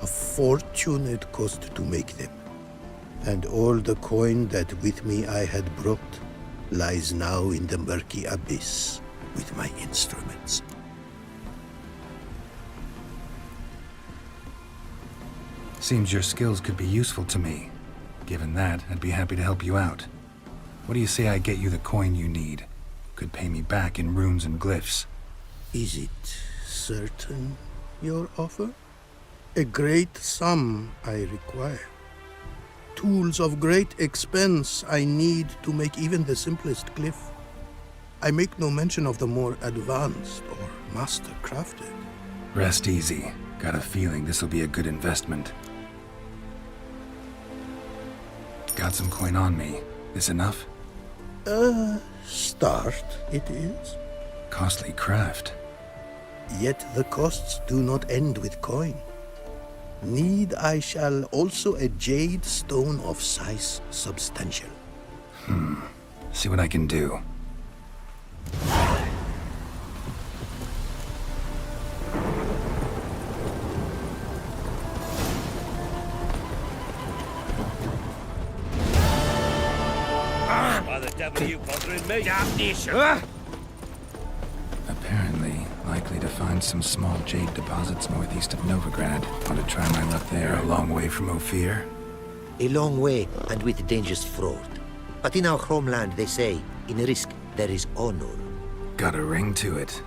A fortune it cost to make them. And all the coin that with me I had brought lies now in the murky abyss with my instruments. Seems your skills could be useful to me. Given that, I'd be happy to help you out. What do you say I get you the coin you need? Could pay me back in runes and glyphs. Is it certain, your offer? A great sum I require. Tools of great expense I need to make even the simplest glyph. I make no mention of the more advanced or master-crafted. Rest easy. Got a feeling this'll be a good investment. Got some coin on me. This enough? Start it is. Costly craft. Yet the costs do not end with coin. Need I shall also a jade stone of size substantial. See what I can do. Why the devil are you bothering me? Damnation! Apparently, likely to find some small jade deposits northeast of Novigrad. Want to try my luck there, a long way from Ophir? A long way, and with dangerous fraud. But in our homeland, they say, in risk, there is honor. Got a ring to it.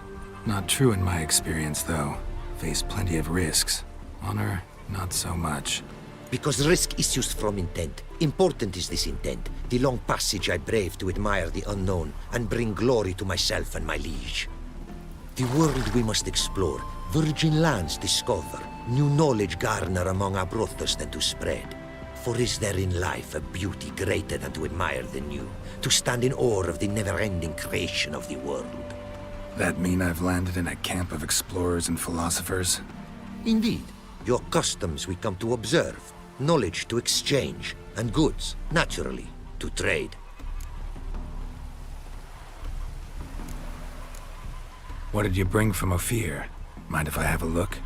Not true in my experience, though. Faced plenty of risks. Honor, not so much. Because risk issues from intent. Important is this intent. The long passage I brave to admire the unknown and bring glory to myself and my liege. The world we must explore, virgin lands discover, new knowledge garner among our brothers than to spread. For is there in life a beauty greater than to admire the new, to stand in awe of the never-ending creation of the world? That mean I've landed in a camp of explorers and philosophers? Indeed. Your customs we come to observe, knowledge to exchange, and goods, naturally, to trade. What did you bring from Ophir? Mind if I have a look?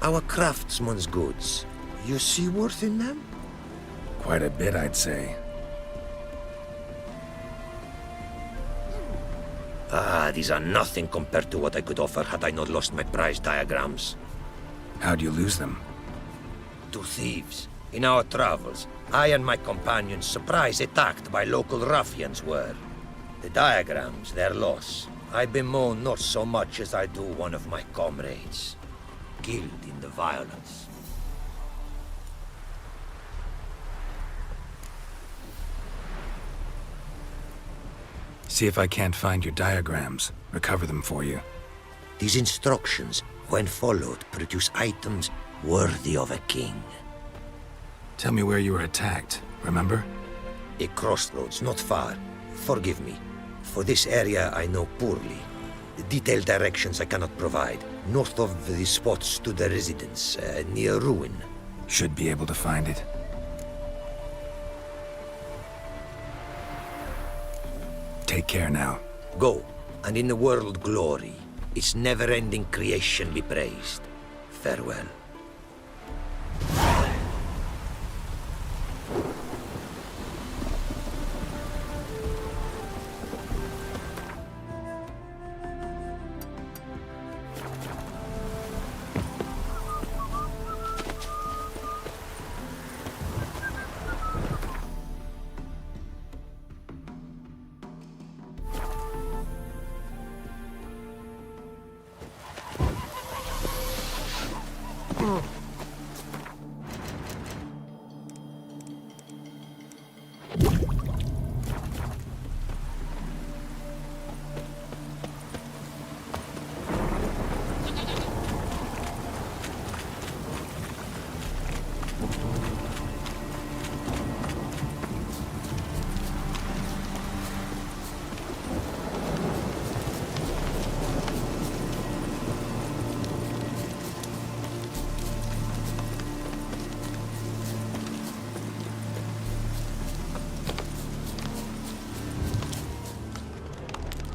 Our craftsman's goods. You see worth in them? Quite a bit, I'd say. These are nothing compared to what I could offer had I not lost my prize diagrams. How'd you lose them? To thieves. In our travels, I and my companions surprise attacked by local ruffians were. The diagrams, their loss. I bemoan not so much as I do one of my comrades, killed in the violence. See if I can't find your diagrams. Recover them for you. These instructions, when followed, produce items worthy of a king. Tell me where you were attacked, remember? A crossroads, not far. Forgive me. For this area I know poorly. Detailed directions I cannot provide. North of the spot stood a residence, near ruin. Should be able to find it. Take care now. Go, and in the world glory, its never-ending creation be praised. Farewell.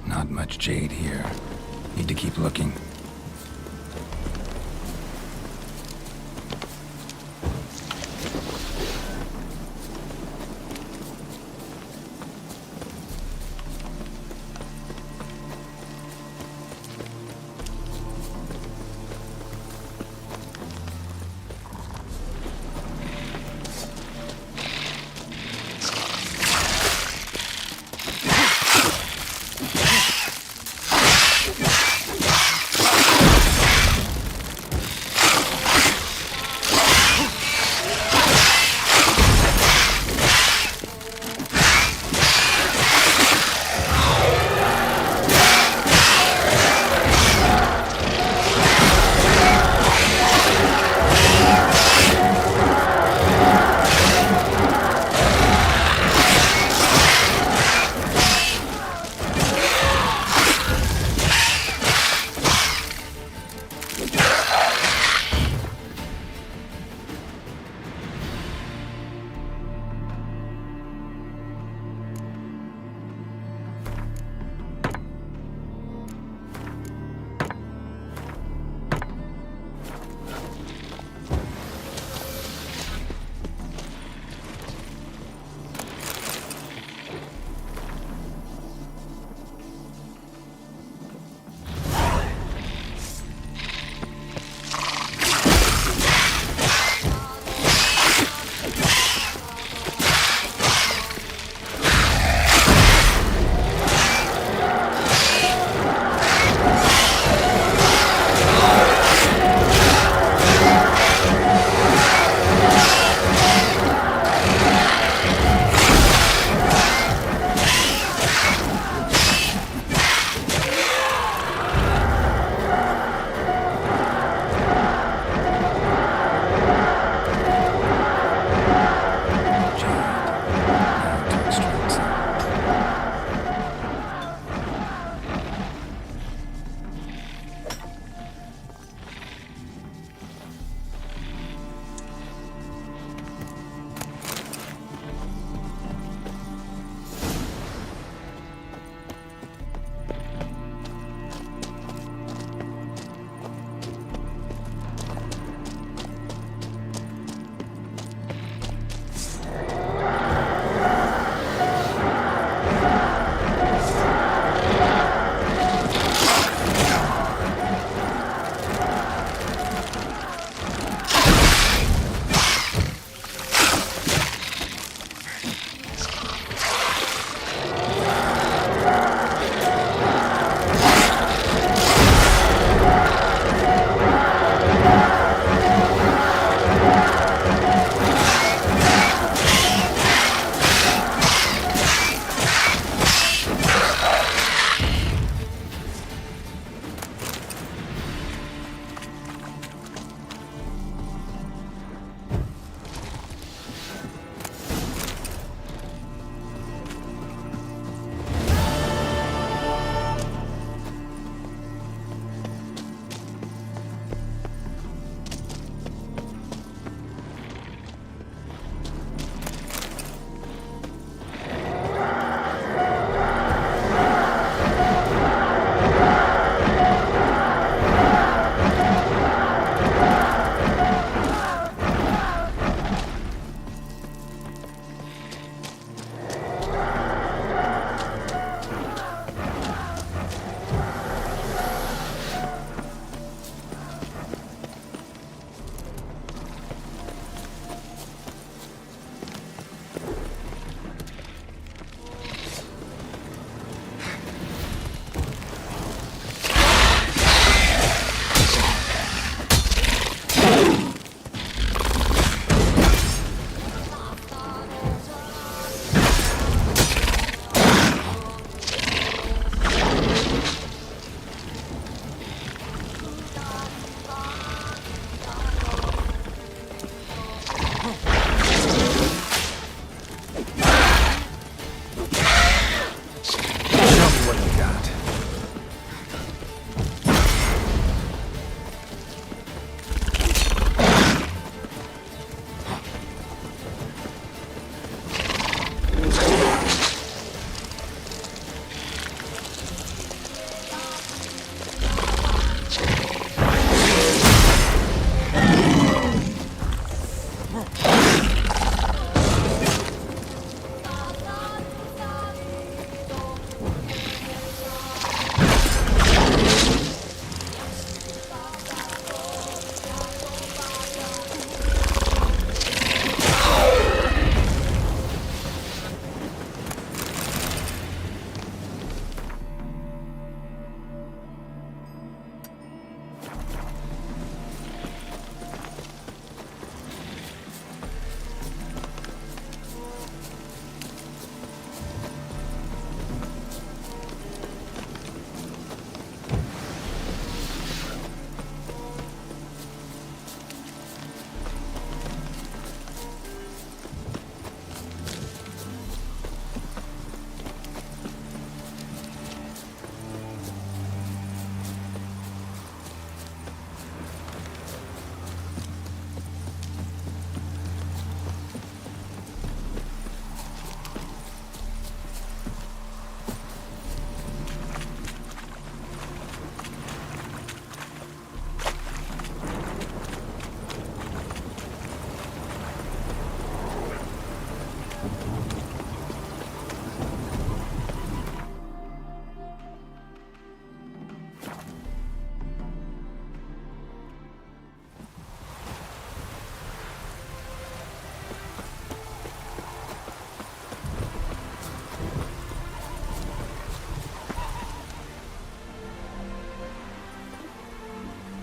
Not much jade here. Need to keep looking.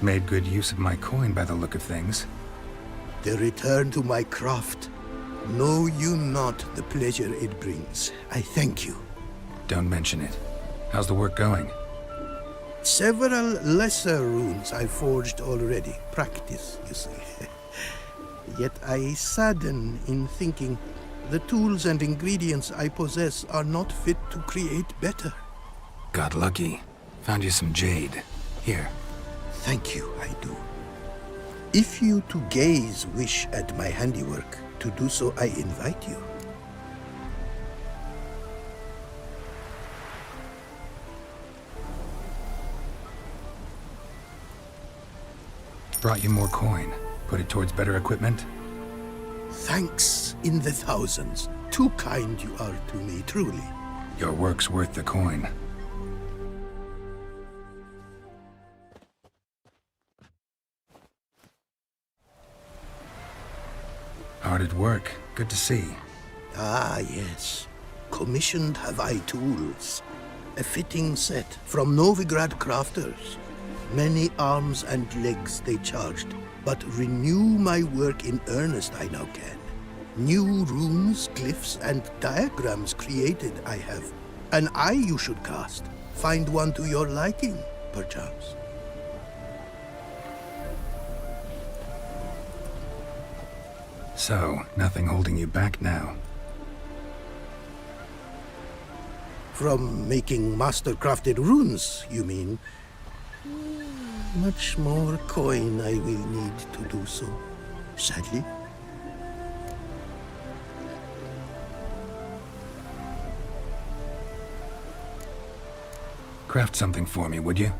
Made good use of my coin by the look of things. The return to my craft. Know you not the pleasure it brings. I thank you. Don't mention it. How's the work going? Several lesser runes I forged already. Practice, you see. Yet I sadden in thinking the tools and ingredients I possess are not fit to create better. Got lucky. Found you some jade. Here. Thank you, I do. If you to gaze wish at my handiwork, to do so I invite you. Brought you more coin. Put it towards better equipment? Thanks in the thousands. Too kind you are to me, truly. Your work's worth the coin. Hard at work. Good to see. Ah, yes. Commissioned have I tools. A fitting set from Novigrad crafters. Many arms and legs they charged, but renew my work in earnest I now can. New runes, glyphs, and diagrams created I have. An eye you should cast. Find one to your liking, perchance. So, nothing holding you back now? From making master-crafted runes, you mean? Much more coin I will need to do so, sadly. Craft something for me, would you?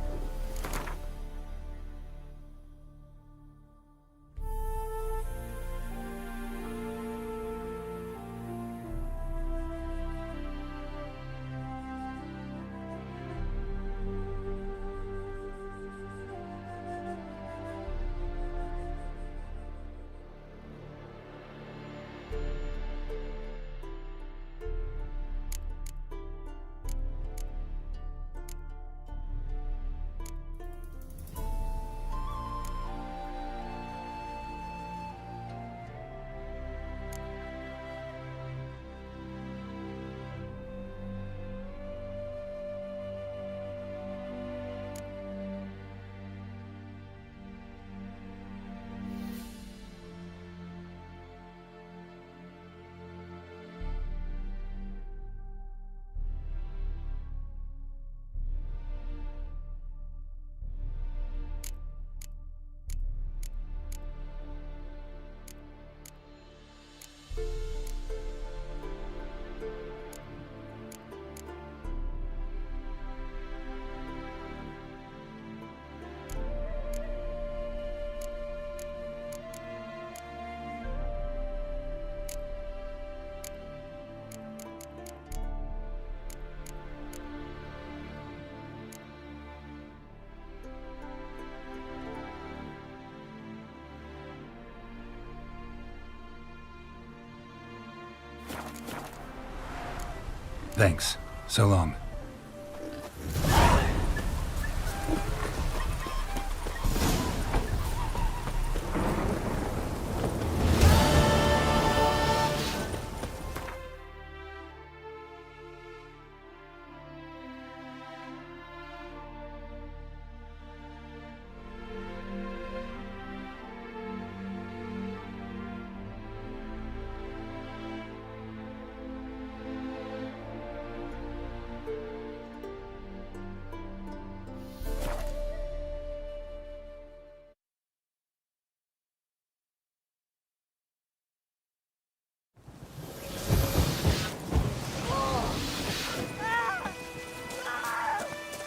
Thanks. So long.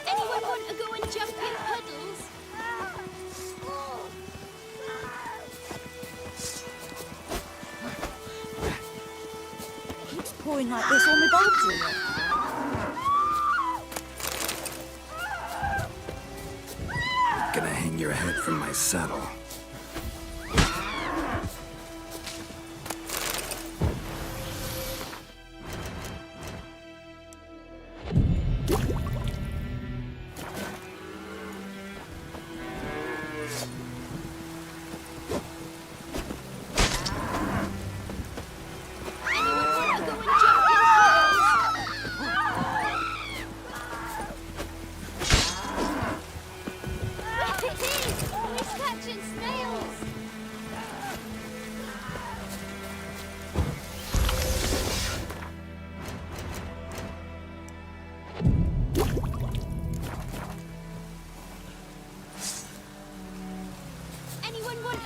Anyone want to go and jump in puddles? Keeps pouring like this, all my bulbs are lit. Gonna hang your head from my saddle.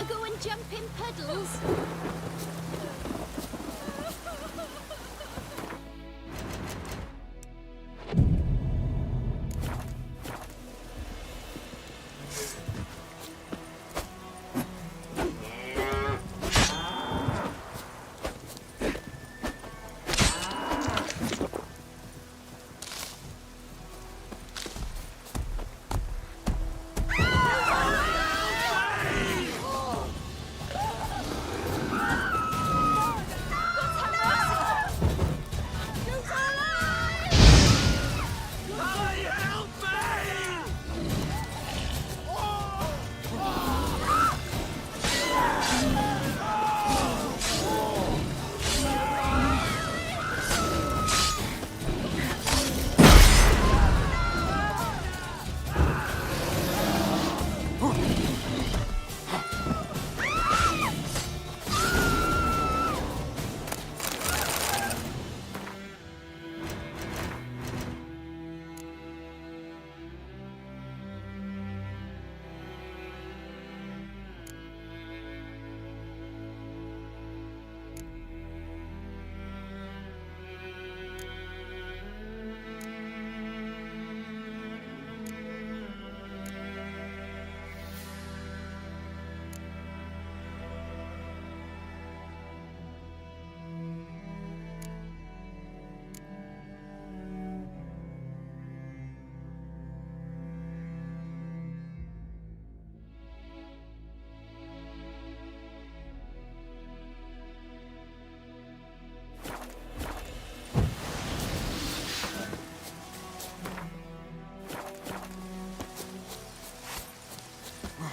Go and jump in puddles.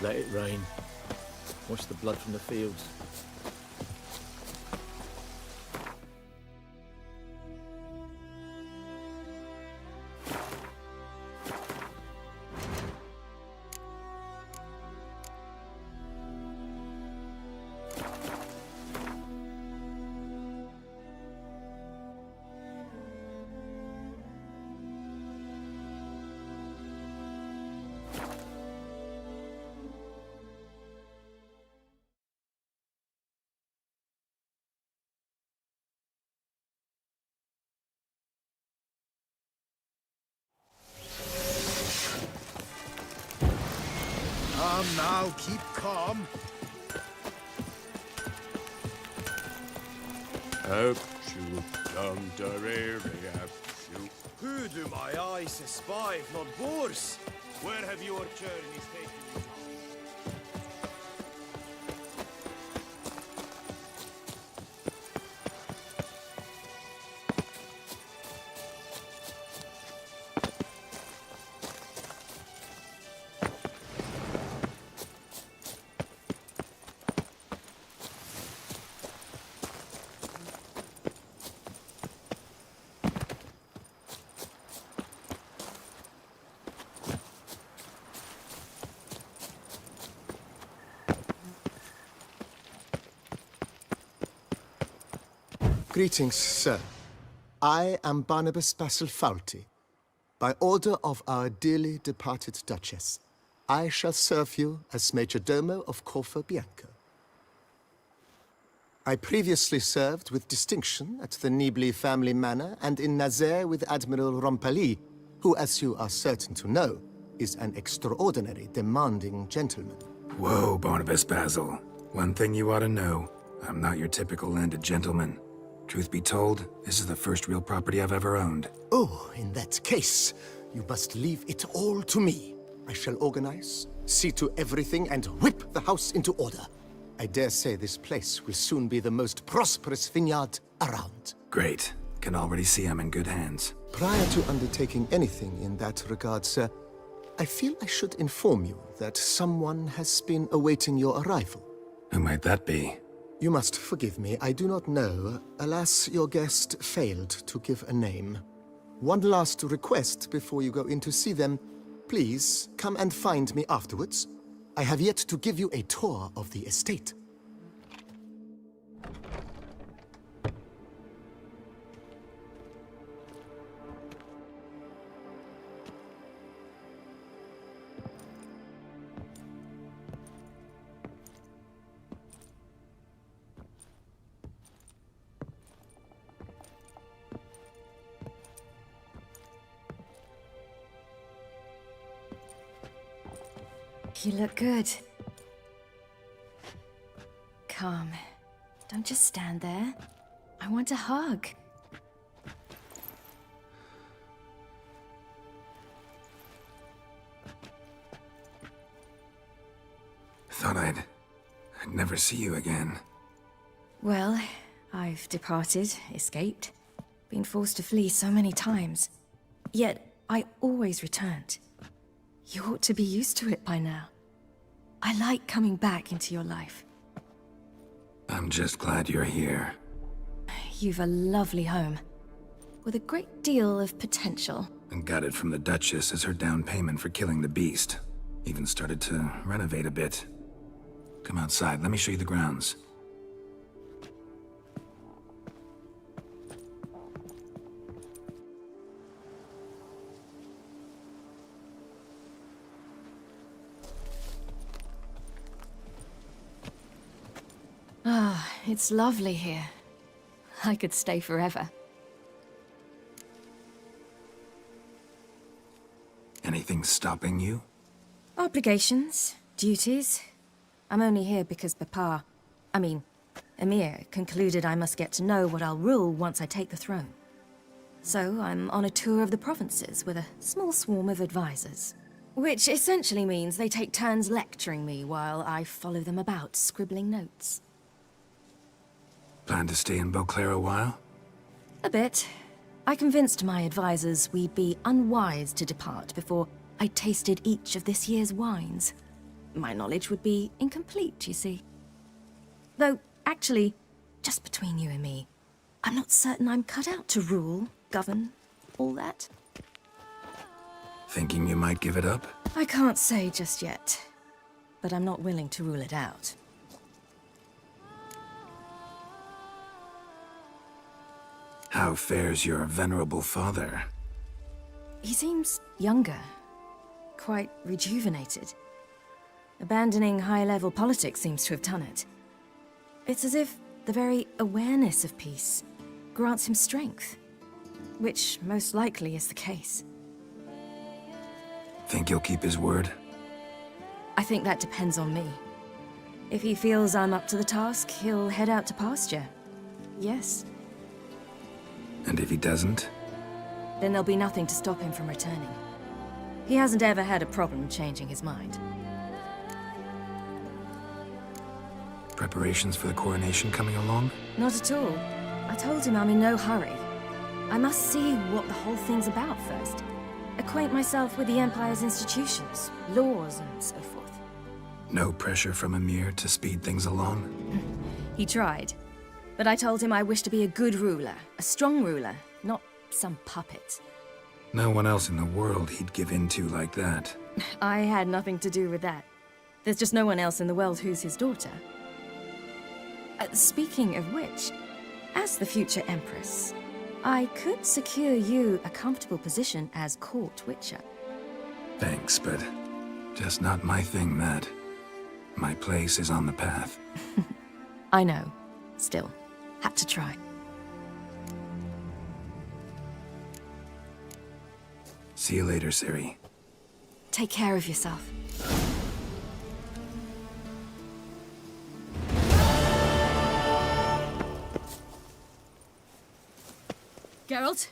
Let it rain. Wash the blood from the fields. Come now, keep calm. Who do my eyes espy if not Boers? Where have your journeys taken you? Greetings, sir. I am Barnabas Basil Faulty. By order of our dearly departed Duchess, I shall serve you as Major Domo of Corfa Bianca. I previously served with distinction at the Nibli family manor and in Nazaire with Admiral Rompali, who, as you are certain to know, is an extraordinary demanding gentleman. Whoa, Barnabas Basil. One thing you ought to know. I'm not your typical landed gentleman. Truth be told, this is the first real property I've ever owned. Oh, in that case, you must leave it all to me. I shall organize, see to everything, and whip the house into order. I dare say this place will soon be the most prosperous vineyard around. Great. Can already see I'm in good hands. Prior to undertaking anything in that regard, sir, I feel I should inform you that someone has been awaiting your arrival. Who might that be? You must forgive me, I do not know. Alas, your guest failed to give a name. One last request before you go in to see them. Please, come and find me afterwards. I have yet to give you a tour of the estate. You look good. Come. Don't just stand there. I want a hug. Thought I'd never see you again. Well, I've departed, escaped, been forced to flee so many times. Yet, I always returned. You ought to be used to it by now. I like coming back into your life. I'm just glad you're here. You've a lovely home, with a great deal of potential. And got it from the Duchess as her down payment for killing the beast. Even started to renovate a bit. Come outside, let me show you the grounds. Ah, it's lovely here. I could stay forever. Anything stopping you? Obligations, duties. I'm only here because Emir concluded I must get to know what I'll rule once I take the throne. So I'm on a tour of the provinces with a small swarm of advisors. Which essentially means they take turns lecturing me while I follow them about, scribbling notes. Plan to stay in Beauclair a while? A bit. I convinced my advisors we'd be unwise to depart before I tasted each of this year's wines. My knowledge would be incomplete, you see. Though, actually, just between you and me, I'm not certain I'm cut out to rule, govern, all that. Thinking you might give it up? I can't say just yet, but I'm not willing to rule it out. How fares your venerable father? He seems younger, quite rejuvenated. Abandoning high-level politics seems to have done it. It's as if the very awareness of peace grants him strength, which most likely is the case. Think he'll keep his word? I think that depends on me. If he feels I'm up to the task, he'll head out to pasture. Yes. And if he doesn't? Then there'll be nothing to stop him from returning. He hasn't ever had a problem changing his mind. Preparations for the coronation coming along? Not at all. I told him I'm in no hurry. I must see what the whole thing's about first. Acquaint myself with the Empire's institutions, laws, and so forth. No pressure from Emir to speed things along? He tried. But I told him I wish to be a good ruler, a strong ruler, not some puppet. No one else in the world he'd give in to like that. I had nothing to do with that. There's just no one else in the world who's his daughter. Speaking of which, as the future Empress, I could secure you a comfortable position as court witcher. Thanks, but just not my thing, that. My place is on the path. I know. Still, had to try. See you later, Ciri. Take care of yourself. Geralt?